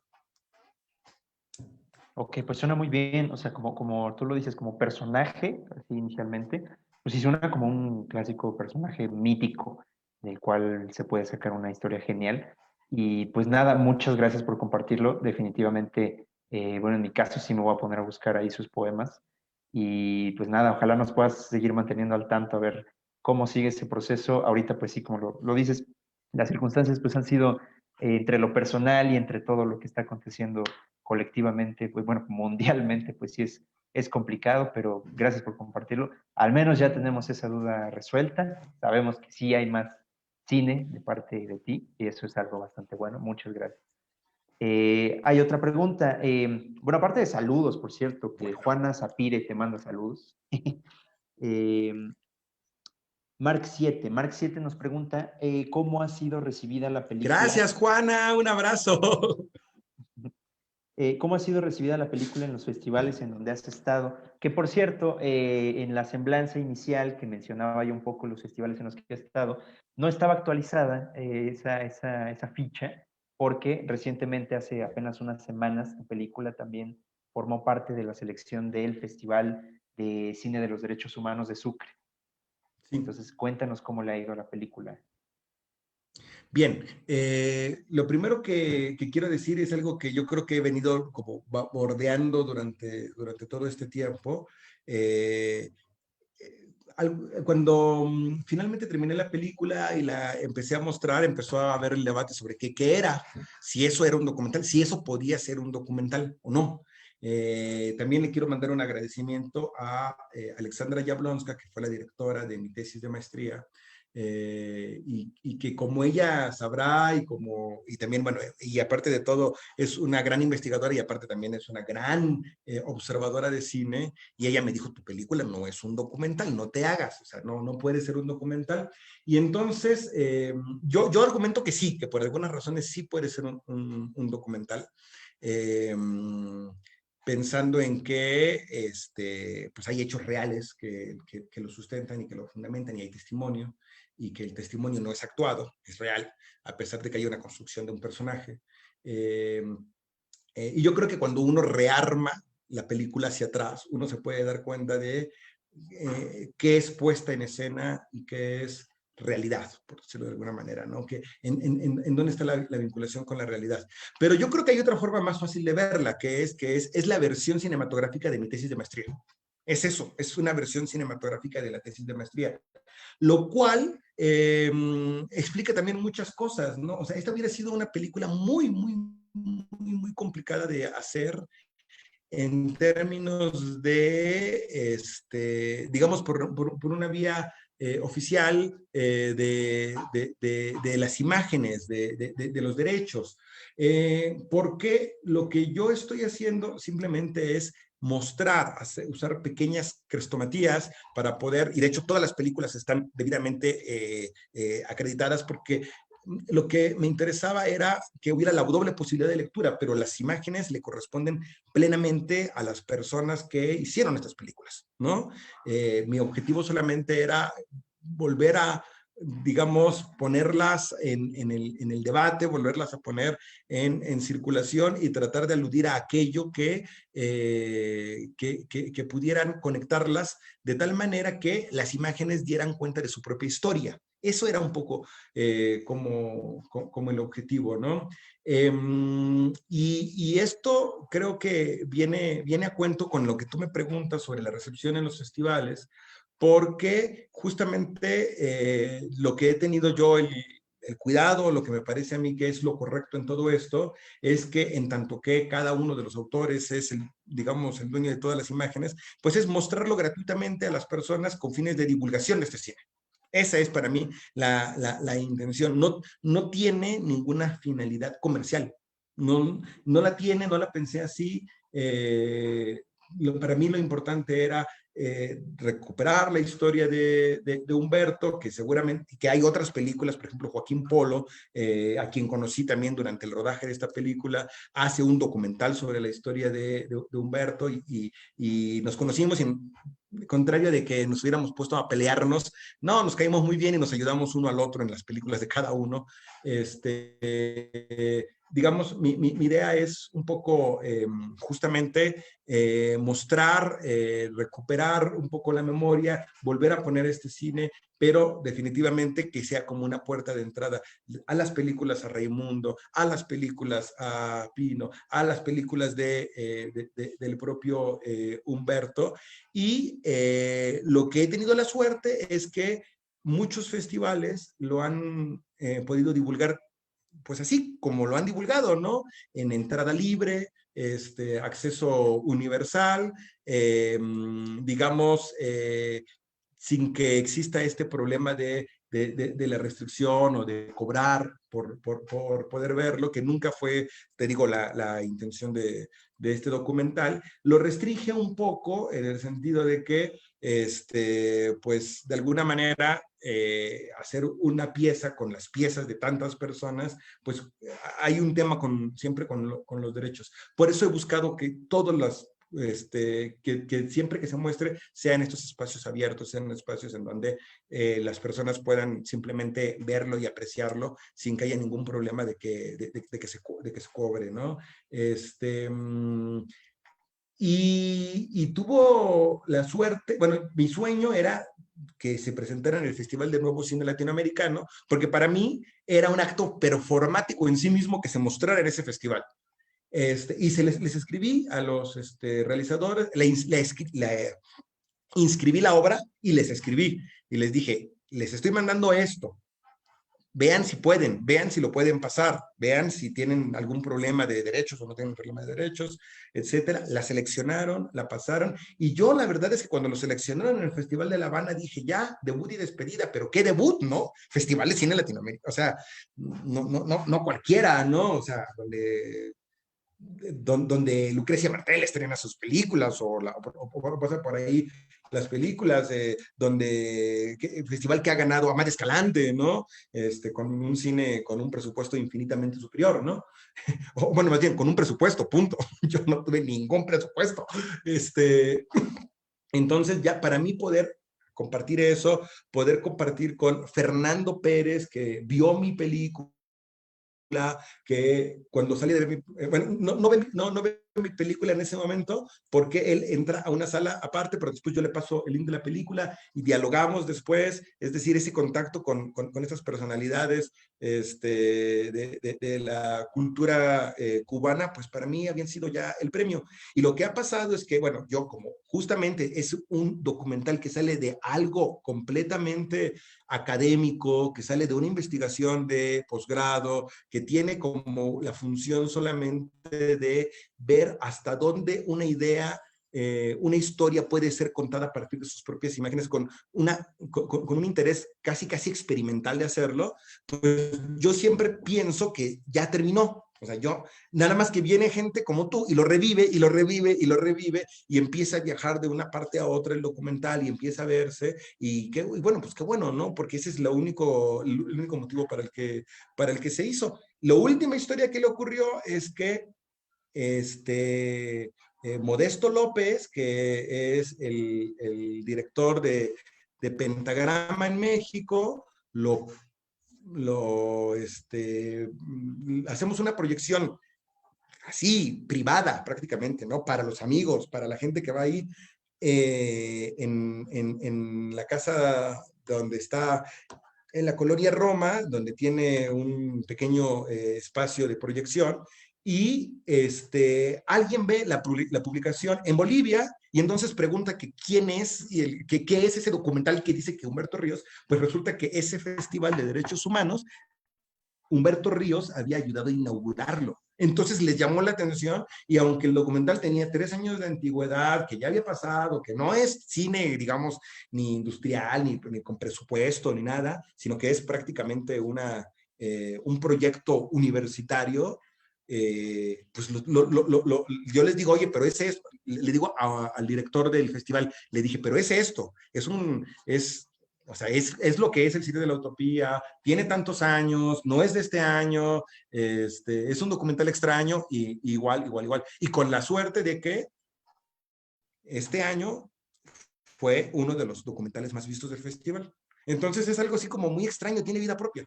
Ok, pues suena muy bien, o sea, como tú lo dices, como personaje, así inicialmente, pues sí suena como un clásico personaje mítico, del cual se puede sacar una historia genial. Y pues nada, muchas gracias por compartirlo. Definitivamente, bueno, en mi caso sí me voy a poner a buscar ahí sus poemas. Y pues nada, ojalá nos puedas seguir manteniendo al tanto, a ver cómo sigue ese proceso. Ahorita, pues sí, como lo dices, las circunstancias pues han sido entre lo personal y entre todo lo que está aconteciendo colectivamente, pues bueno, mundialmente, pues sí es complicado, pero gracias por compartirlo. Al menos ya tenemos esa duda resuelta. Sabemos que sí hay más cine de parte de ti y eso es algo bastante bueno. Muchas gracias. Hay otra pregunta. Bueno, aparte de saludos, por cierto, que Juana Zapire te manda saludos. eh, Mark 7 nos pregunta cómo ha sido recibida la película. Gracias, Juana, un abrazo. ¿Cómo ha sido recibida la película en los festivales en donde has estado? Que por cierto, en la semblanza inicial que mencionaba yo un poco los festivales en los que he estado, no estaba actualizada esa ficha porque recientemente, hace apenas unas semanas, tu película también formó parte de la selección del Festival de Cine de los Derechos Humanos de Sucre. Sí. Entonces, cuéntanos cómo le ha ido a la película. Bien, lo primero que quiero decir es algo que yo creo que he venido como bordeando durante todo este tiempo. Cuando finalmente terminé la película y la empecé a mostrar, empezó a haber el debate sobre qué era, si eso era un documental, si eso podía ser un documental o no. También le quiero mandar un agradecimiento a Alexandra Jablonska, que fue la directora de mi tesis de maestría, y que como ella sabrá y también, bueno, y aparte de todo, es una gran investigadora y aparte también es una gran observadora de cine, y ella me dijo, tu película no es un documental, no te hagas, o sea, no puede ser un documental. Y entonces, yo argumento que sí, que por algunas razones sí puede ser un documental. Pensando en que pues hay hechos reales que lo sustentan y que lo fundamentan, y hay testimonio, y que el testimonio no es actuado, es real, a pesar de que hay una construcción de un personaje. Y yo creo que cuando uno rearma la película hacia atrás, uno se puede dar cuenta de qué es puesta en escena y qué es realidad, por decirlo de alguna manera, ¿no? Que en dónde está la vinculación con la realidad. Pero yo creo que hay otra forma más fácil de verla, que es la versión cinematográfica de mi tesis de maestría. Es eso, es una versión cinematográfica de la tesis de maestría, lo cual explica también muchas cosas, ¿no? O sea, esta hubiera sido una película muy complicada de hacer en términos de, digamos, por una vía oficial de las imágenes, de los derechos. Porque lo que yo estoy haciendo simplemente es mostrar, usar pequeñas crestomatías para poder, y de hecho todas las películas están debidamente acreditadas, porque lo que me interesaba era que hubiera la doble posibilidad de lectura, pero las imágenes le corresponden plenamente a las personas que hicieron estas películas, ¿no? Mi objetivo solamente era volver a, digamos, ponerlas en el debate, volverlas a poner en circulación y tratar de aludir a aquello que pudieran conectarlas de tal manera que las imágenes dieran cuenta de su propia historia. Eso era un poco como el objetivo, ¿no? Y esto creo que viene a cuento con lo que tú me preguntas sobre la recepción en los festivales, porque justamente lo que he tenido yo el cuidado, lo que me parece a mí que es lo correcto en todo esto, es que en tanto que cada uno de los autores es digamos, el dueño de todas las imágenes, pues es mostrarlo gratuitamente a las personas con fines de divulgación de este cine. Esa es para mí la intención. No tiene ninguna finalidad comercial. No la tiene, no la pensé así. Para mí lo importante era recuperar la historia de Humberto, que seguramente, que hay otras películas, por ejemplo, Joaquín Polo, a quien conocí también durante el rodaje de esta película, hace un documental sobre la historia de Humberto y nos conocimos en contrario de que nos hubiéramos puesto a pelearnos, no, nos caímos muy bien y nos ayudamos uno al otro en las películas de cada uno. Digamos, mi idea es un poco justamente mostrar, recuperar un poco la memoria, volver a poner este cine, pero definitivamente que sea como una puerta de entrada a las películas a Raimundo, a las películas a Pino, a las películas del propio Humberto. Y lo que he tenido la suerte es que muchos festivales lo han podido divulgar pues así como lo han divulgado, ¿no? En entrada libre, acceso universal, digamos, sin que exista este problema de la restricción o de cobrar por poder verlo, que nunca fue, te digo, la intención de este documental. Lo restringe un poco en el sentido de que, pues, de alguna manera, hacer una pieza con las piezas de tantas personas, pues hay un tema siempre con los derechos. Por eso he buscado que todas las que siempre que se muestre sean estos espacios abiertos, sean espacios en donde las personas puedan simplemente verlo y apreciarlo sin que haya ningún problema de que se cobre, ¿no? Y tuvo la suerte, bueno, mi sueño era que se presentara en el Festival de Nuevo Cine Latinoamericano, porque para mí era un acto performático en sí mismo que se mostrara en ese festival. Y les escribí a los realizadores, inscribí la obra y les escribí. Y les dije, les estoy mandando esto. Vean si pueden, vean si lo pueden pasar, vean si tienen algún problema de derechos o no tienen problema de derechos, etcétera. La seleccionaron, la pasaron. Y yo la verdad es que cuando lo seleccionaron en el Festival de La Habana dije, ya, debut y despedida, pero ¿qué debut, no? Festival de Cine Latinoamérica, o sea, no cualquiera, ¿no? O sea, donde Lucrecia Martel estrena sus películas o pasa por ahí las películas, el festival que ha ganado Amar Escalante, ¿no? Con un cine con un presupuesto infinitamente superior, ¿no? O, bueno, más bien, con un presupuesto, punto. Yo no tuve ningún presupuesto. Entonces, ya para mí poder compartir eso, poder compartir con Fernando Pérez, que vio mi película, que cuando salí de ver bueno, no ve mi película en ese momento porque él entra a una sala aparte, pero después yo le paso el link de la película y dialogamos después, es decir, ese contacto con esas personalidades de la cultura cubana, pues para mí habían sido ya el premio. Y lo que ha pasado es que, bueno, yo como justamente es un documental que sale de algo completamente académico, que sale de una investigación de posgrado, que tiene como la función solamente de ver hasta dónde una idea, una historia puede ser contada a partir de sus propias imágenes con un interés casi experimental de hacerlo, pues yo siempre pienso que ya terminó. O sea, yo, nada más que viene gente como tú y lo revive y lo revive y lo revive y empieza a viajar de una parte a otra el documental y empieza a verse y bueno, pues qué bueno, ¿no? Porque ese es el único motivo para el que se hizo. La última historia que le ocurrió es que Modesto López, que es el director de Pentagrama en México, hacemos una proyección así, privada prácticamente, ¿no? Para los amigos, para la gente que va ahí, en la casa donde está, en la colonia Roma, donde tiene un pequeño espacio de proyección, y alguien ve la publicación en Bolivia y entonces pregunta que quién es y qué es ese documental que dice que Humberto Ríos, pues resulta que ese Festival de Derechos Humanos, Humberto Ríos había ayudado a inaugurarlo. Entonces les llamó la atención y aunque el documental tenía 3 años de antigüedad, que ya había pasado, que no es cine, digamos, ni industrial, ni con presupuesto, ni nada, sino que es prácticamente un proyecto universitario, pues yo les digo, oye, pero es esto, le digo al director del festival, le dije, pero es esto, o sea, es lo que es el cine de la utopía, tiene tantos años, no es de este año, es un documental extraño, y igual. Y con la suerte de que este año fue uno de los documentales más vistos del festival. Entonces es algo así como muy extraño, tiene vida propia.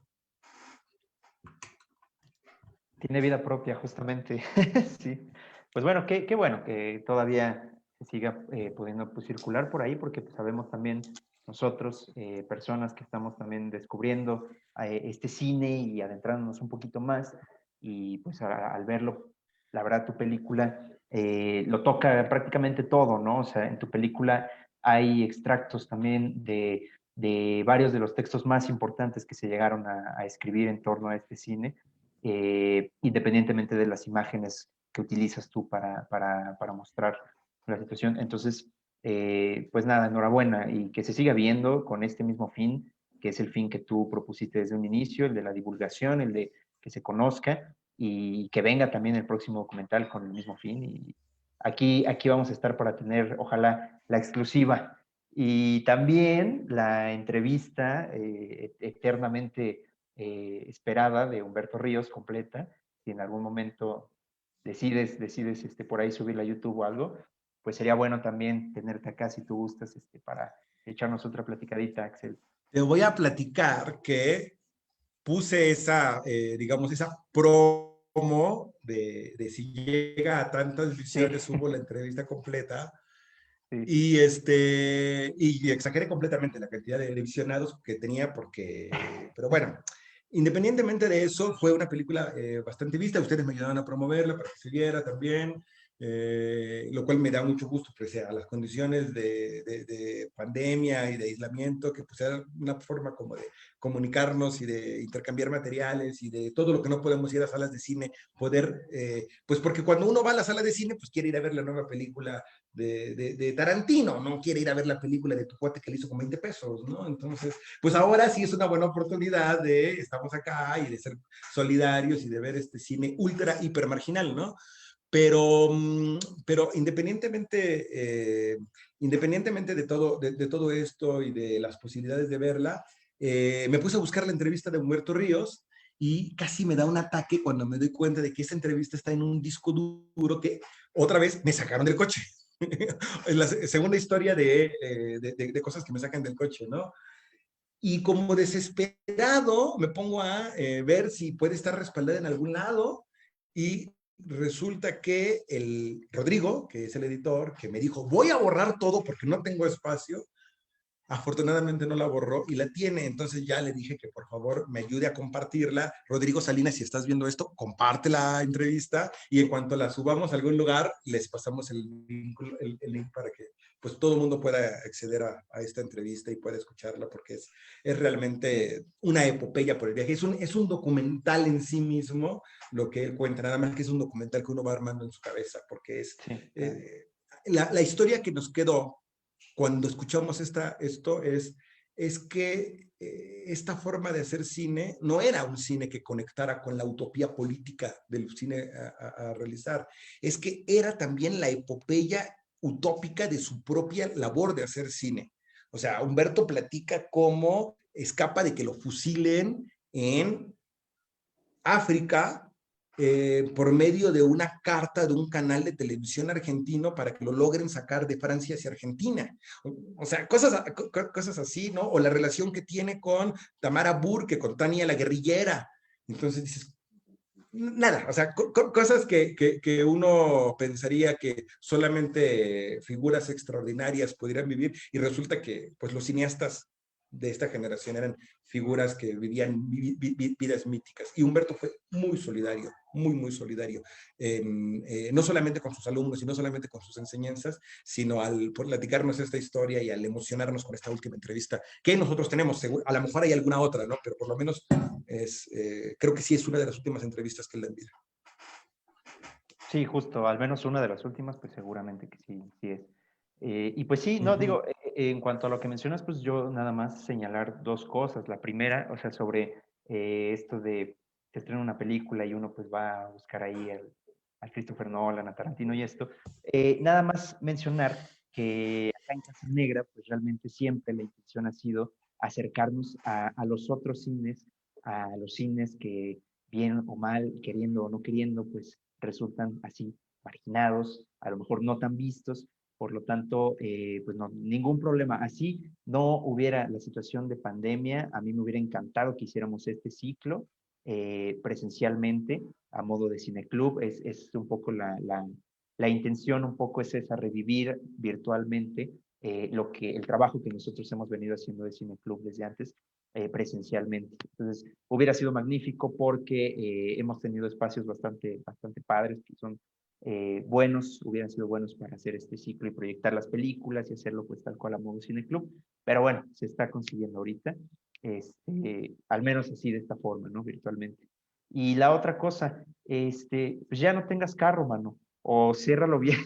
Tiene vida propia, justamente. Sí. Pues bueno, qué bueno que todavía se siga pudiendo pues, circular por ahí, porque pues, sabemos también nosotros, personas que estamos también descubriendo este cine y adentrándonos un poquito más, y pues al verlo, la verdad, tu película lo toca prácticamente todo, ¿no? O sea, en tu película hay extractos también de varios de los textos más importantes que se llegaron a escribir en torno a este cine, independientemente de las imágenes que utilizas tú para mostrar la situación. Entonces, pues nada, enhorabuena y que se siga viendo con este mismo fin, que es el fin que tú propusiste desde un inicio, el de la divulgación, el de que se conozca y que venga también el próximo documental con el mismo fin. Y aquí vamos a estar para tener, ojalá, la exclusiva y también la entrevista eternamente esperada de Humberto Ríos completa. Si en algún momento decides por ahí subirla a YouTube o algo, pues sería bueno también tenerte acá si tú gustas para echarnos otra platicadita, Axel. Te voy a platicar que puse digamos, esa promo de si llega a tantas Sí, visiones, subo la entrevista completa. sí. Y exageré completamente la cantidad de visionados que tenía pero bueno, independientemente de eso, fue una película bastante vista. Ustedes me ayudaron a promoverla para que se viera también, lo cual me da mucho gusto, pese a las condiciones de pandemia y de aislamiento, que pues era una forma como de comunicarnos y de intercambiar materiales y de todo lo que no podemos ir a salas de cine, poder, pues porque cuando uno va a la sala de cine, pues quiere ir a ver la nueva película de Tarantino, no quiere ir a ver la película de tu cuate que le hizo con 20 pesos, ¿no? Entonces, pues ahora sí es una buena oportunidad estamos acá y de ser solidarios y de ver este cine ultra, hiper marginal, ¿no? Pero, pero independientemente de todo esto y de las posibilidades de verla, me puse a buscar la entrevista de Humberto Ríos y casi me da un ataque cuando me doy cuenta de que esa entrevista está en un disco duro que otra vez me sacaron del coche. Es la segunda historia de cosas que me sacan del coche, ¿no? Y como desesperado me pongo a ver si puede estar respaldada en algún lado y resulta que el Rodrigo, que es el editor, que me dijo, voy a borrar todo porque no tengo espacio, afortunadamente no la borró y la tiene, entonces ya le dije que por favor me ayude a compartirla. Rodrigo Salinas, si estás viendo esto, comparte la entrevista y en cuanto la subamos a algún lugar, les pasamos el link para que pues todo el mundo pueda acceder a esta entrevista y pueda escucharla porque es realmente una epopeya por el viaje. Es un documental en sí mismo lo que él cuenta, nada más que es un documental que uno va armando en su cabeza porque Sí, claro. la historia que nos quedó cuando escuchamos esto es que esta forma de hacer cine no era un cine que conectara con la utopía política del cine a realizar, es que era también la epopeya utópica de su propia labor de hacer cine. O sea, Humberto platica cómo escapa de que lo fusilen en África por medio de una carta de un canal de televisión argentino para que lo logren sacar de Francia hacia Argentina. O sea, cosas así, ¿no? O la relación que tiene con Tamara Burke, con Tania la guerrillera. Entonces dices, nada, o sea, cosas que uno pensaría que solamente figuras extraordinarias podrían vivir y resulta que pues los cineastas de esta generación eran figuras que vivían vidas míticas. Y Humberto fue muy solidario, muy solidario, no solamente con sus alumnos y no solamente con sus enseñanzas, sino al platicarnos esta historia y al emocionarnos con esta última entrevista que nosotros tenemos. A lo mejor hay alguna otra, ¿no? Pero por lo menos creo que sí es una de las últimas entrevistas que él da en vida. Sí, justo, al menos una de las últimas, pues seguramente que sí, sí es. Y pues sí, no, digo, en cuanto a lo que mencionas, pues yo nada más señalar dos cosas. La primera, o sea, sobre esto de se estrena una película y uno pues va a buscar ahí a Christopher Nolan, a Tarantino y esto. Nada más mencionar que acá en Casa Negra, pues realmente siempre la intención ha sido acercarnos a los otros cines, a los cines que bien o mal, queriendo o no queriendo, pues resultan así marginados, a lo mejor no tan vistos, por lo tanto, pues no, ningún problema. Así no hubiera la situación de pandemia, a mí me hubiera encantado que hiciéramos este ciclo presencialmente a modo de cineclub. Es un poco la intención, un poco es esa, revivir virtualmente el trabajo que nosotros hemos venido haciendo de cineclub desde antes, presencialmente. Entonces, hubiera sido magnífico porque hemos tenido espacios bastante padres que son buenos, hubieran sido buenos para hacer este ciclo y proyectar las películas y hacerlo pues tal cual a modo cineclub, pero bueno, se está consiguiendo ahorita, al menos así de esta forma, ¿no? Virtualmente. Y la otra cosa, pues ya no tengas carro, mano, o ciérralo bien,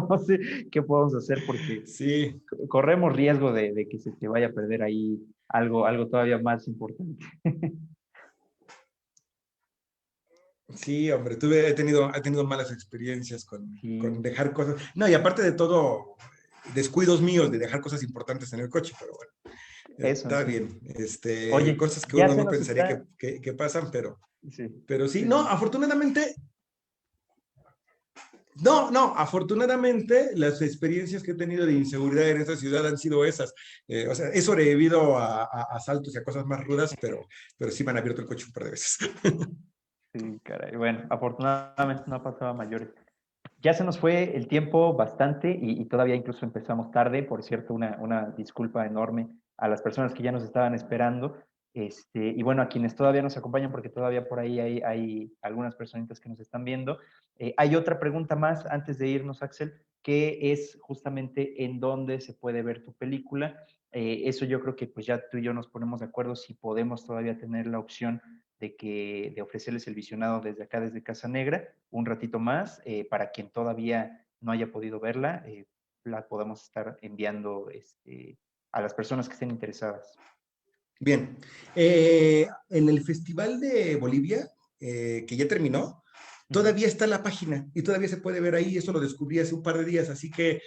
no sé qué podemos hacer porque Sí, corremos riesgo de que se te vaya a perder ahí algo todavía más importante. sí, hombre, he tenido malas experiencias con Sí, dejar cosas. No, y aparte de todo, descuidos míos de dejar cosas importantes en el coche, pero bueno, eso, está sí. bien. Oye, Cosas que ya uno se no nos pensaría está... que pasan, Sí, pero sí. sí, No, sí. afortunadamente, no, afortunadamente las experiencias que he tenido de inseguridad en esta ciudad han sido esas. O sea, he sobrevivido a asaltos y a cosas más rudas, pero sí me han abierto el coche un par de veces. Sí, caray. Bueno, afortunadamente no ha pasado a mayores. Ya se nos fue el tiempo bastante y todavía incluso empezamos tarde. Por cierto, una disculpa enorme a las personas que ya nos estaban esperando. Y bueno, a quienes todavía nos acompañan, porque todavía por ahí hay algunas personitas que nos están viendo. Hay otra pregunta más antes de irnos, Axel, que es justamente en dónde se puede ver tu película. Eso yo creo que pues ya tú y yo nos ponemos de acuerdo si podemos todavía tener la opción de ofrecerles el visionado desde acá, desde Casa Negra, un ratito más, para quien todavía no haya podido verla, la podamos estar enviando a las personas que estén interesadas. Bien, en el Festival de Bolivia, que ya terminó, Uh -huh. todavía está la página y todavía se puede ver ahí. Eso lo descubrí hace un par de días, así que,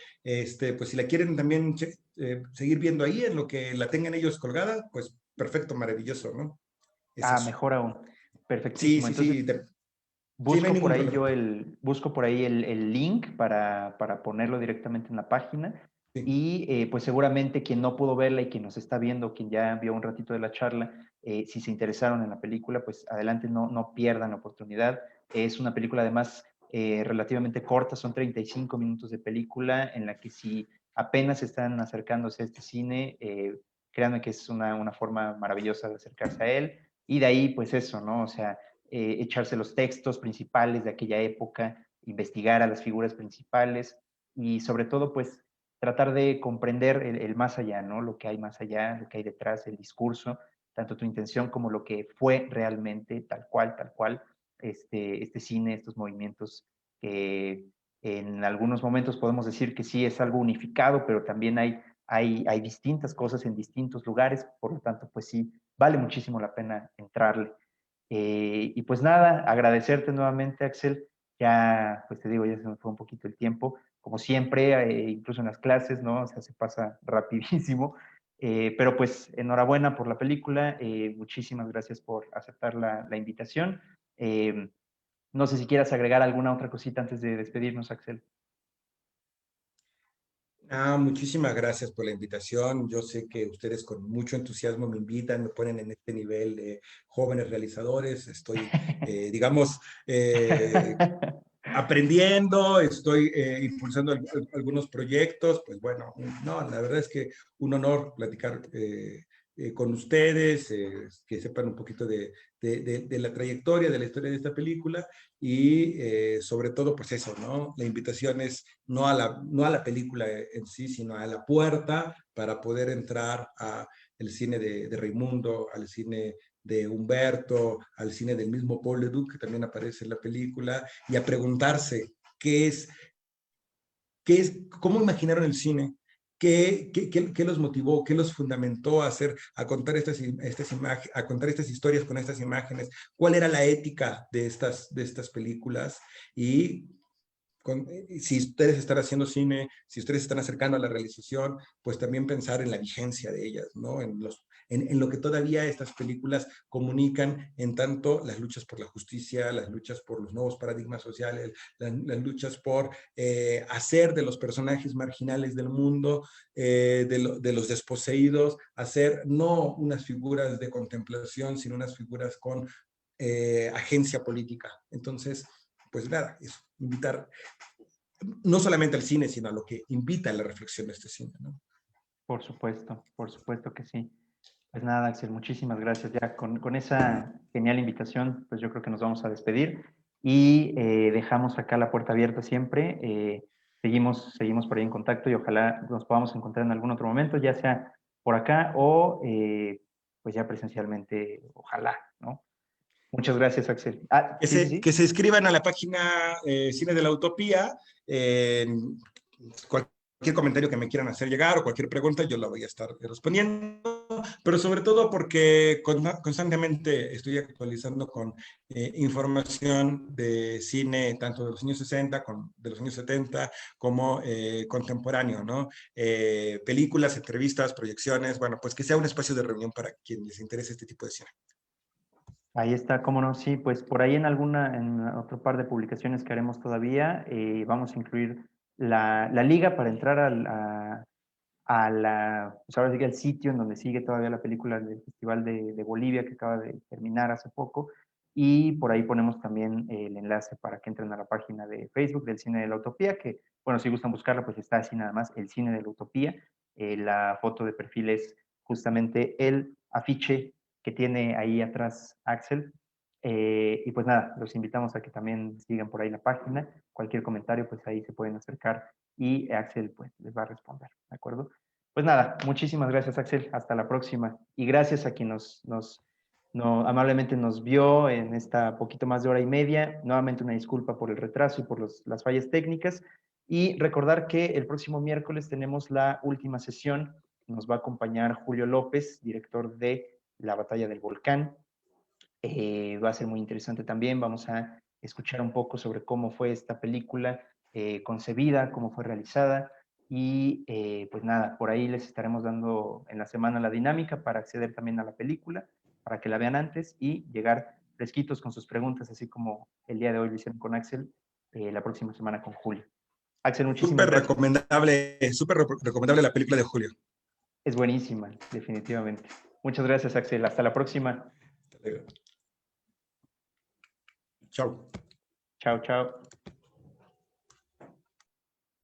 pues si la quieren también seguir viendo ahí, en lo que la tengan ellos colgada, pues perfecto, maravilloso, ¿no? Es Ah, eso. mejor aún. Sí, Perfectísimo. sí, Entonces, sí, sí, no hay ningún problema. busco por ahí el link para ponerlo directamente en la página Sí. y pues seguramente quien no pudo verla y quien nos está viendo, quien ya vio un ratito de la charla, si se interesaron en la película, pues adelante, no pierdan la oportunidad. Es una película además relativamente corta, son 35 minutos de película en la que si apenas están acercándose a este cine, créanme que es una forma maravillosa de acercarse a él y de ahí pues eso, ¿no? O sea, echarse los textos principales de aquella época, investigar a las figuras principales y sobre todo pues tratar de comprender el más allá, ¿no? Lo que hay más allá, lo que hay detrás, el discurso, tanto tu intención como lo que fue realmente tal cual, este cine, estos movimientos que en algunos momentos podemos decir que sí es algo unificado, pero también hay distintas cosas en distintos lugares, por lo tanto, pues sí, vale muchísimo la pena entrarle. Y pues nada, agradecerte nuevamente, Axel. Ya, pues te digo, ya se me fue un poquito el tiempo. Como siempre, incluso en las clases, ¿no? O sea, se pasa rapidísimo. Pero pues enhorabuena por la película. Muchísimas gracias por aceptar la invitación. No sé si quieras agregar alguna otra cosita antes de despedirnos, Axel. Muchísimas gracias por la invitación. Yo sé que ustedes con mucho entusiasmo me invitan, me ponen en este nivel de jóvenes realizadores. Estoy, digamos, aprendiendo, estoy impulsando algunos proyectos. Pues bueno, no, la verdad es que un honor platicar con ustedes, que sepan un poquito de la trayectoria, de la historia de esta película y sobre todo, pues eso, ¿no? La invitación es no a la película en sí, sino a la puerta para poder entrar a el cine de Raimundo, al cine de Humberto, al cine del mismo Paul Leduc, que también aparece en la película, y a preguntarse qué es, cómo imaginaron el cine, ¿Qué los motivó? ¿Qué los fundamentó a contar a contar estas historias con estas imágenes? ¿Cuál era la ética de estas películas? Y si ustedes están haciendo cine, si ustedes están acercando a la realización, pues también pensar en la vigencia de ellas, ¿no? En lo que todavía estas películas comunican, en tanto las luchas por la justicia, las luchas por los nuevos paradigmas sociales, las luchas por hacer de los personajes marginales del mundo, de los desposeídos, hacer no unas figuras de contemplación, sino unas figuras con agencia política. Entonces, pues nada, eso, invitar no solamente al cine, sino a lo que invita a la reflexión de este cine, ¿no? Por supuesto que sí. Pues nada, Axel, muchísimas gracias. Ya con esa genial invitación, pues yo creo que nos vamos a despedir y dejamos acá la puerta abierta siempre. Seguimos por ahí en contacto y ojalá nos podamos encontrar en algún otro momento, ya sea por acá o pues ya presencialmente, ojalá, ¿no? Muchas gracias, Axel. Ah, sí. Que se inscriban a la página Cine de la Utopía. Cualquier comentario que me quieran hacer llegar o cualquier pregunta, yo la voy a estar respondiendo, pero sobre todo porque constantemente estoy actualizando con información de cine, tanto de los años 60, de los años 70, como contemporáneo, ¿no? Películas, entrevistas, proyecciones, bueno, pues que sea un espacio de reunión para quien les interese este tipo de cine. Ahí está, cómo no, sí, pues por ahí en otro par de publicaciones que haremos todavía, vamos a incluir la liga para entrar pues ahora sí que al sitio en donde sigue todavía la película del Festival de Bolivia que acaba de terminar hace poco, y por ahí ponemos también el enlace para que entren a la página de Facebook del Cine de la Utopía, que, bueno, si gustan buscarla, pues está así nada más, el Cine de la Utopía. La foto de perfil es justamente el afiche que tiene ahí atrás Axel. Y pues nada, los invitamos a que también sigan por ahí la página. Cualquier comentario, pues ahí se pueden acercar y Axel pues les va a responder, ¿de acuerdo? Pues nada, muchísimas gracias, Axel. Hasta la próxima. Y gracias a quien amablemente nos vio en esta poquito más de hora y media. Nuevamente una disculpa por el retraso y por las fallas técnicas. Y recordar que el próximo miércoles tenemos la última sesión. Nos va a acompañar Julio López, director de La Batalla del Volcán. Va a ser muy interesante también. Vamos a escuchar un poco sobre cómo fue esta película concebida, cómo fue realizada. Y pues nada, por ahí les estaremos dando en la semana la dinámica para acceder también a la película, para que la vean antes y llegar fresquitos con sus preguntas, así como el día de hoy lo hicieron con Axel, la próxima semana con Julio. Axel, muchísimas gracias. Súper recomendable la película de Julio. Es buenísima, definitivamente. Muchas gracias, Axel. Hasta la próxima. Chao. Chao, chao.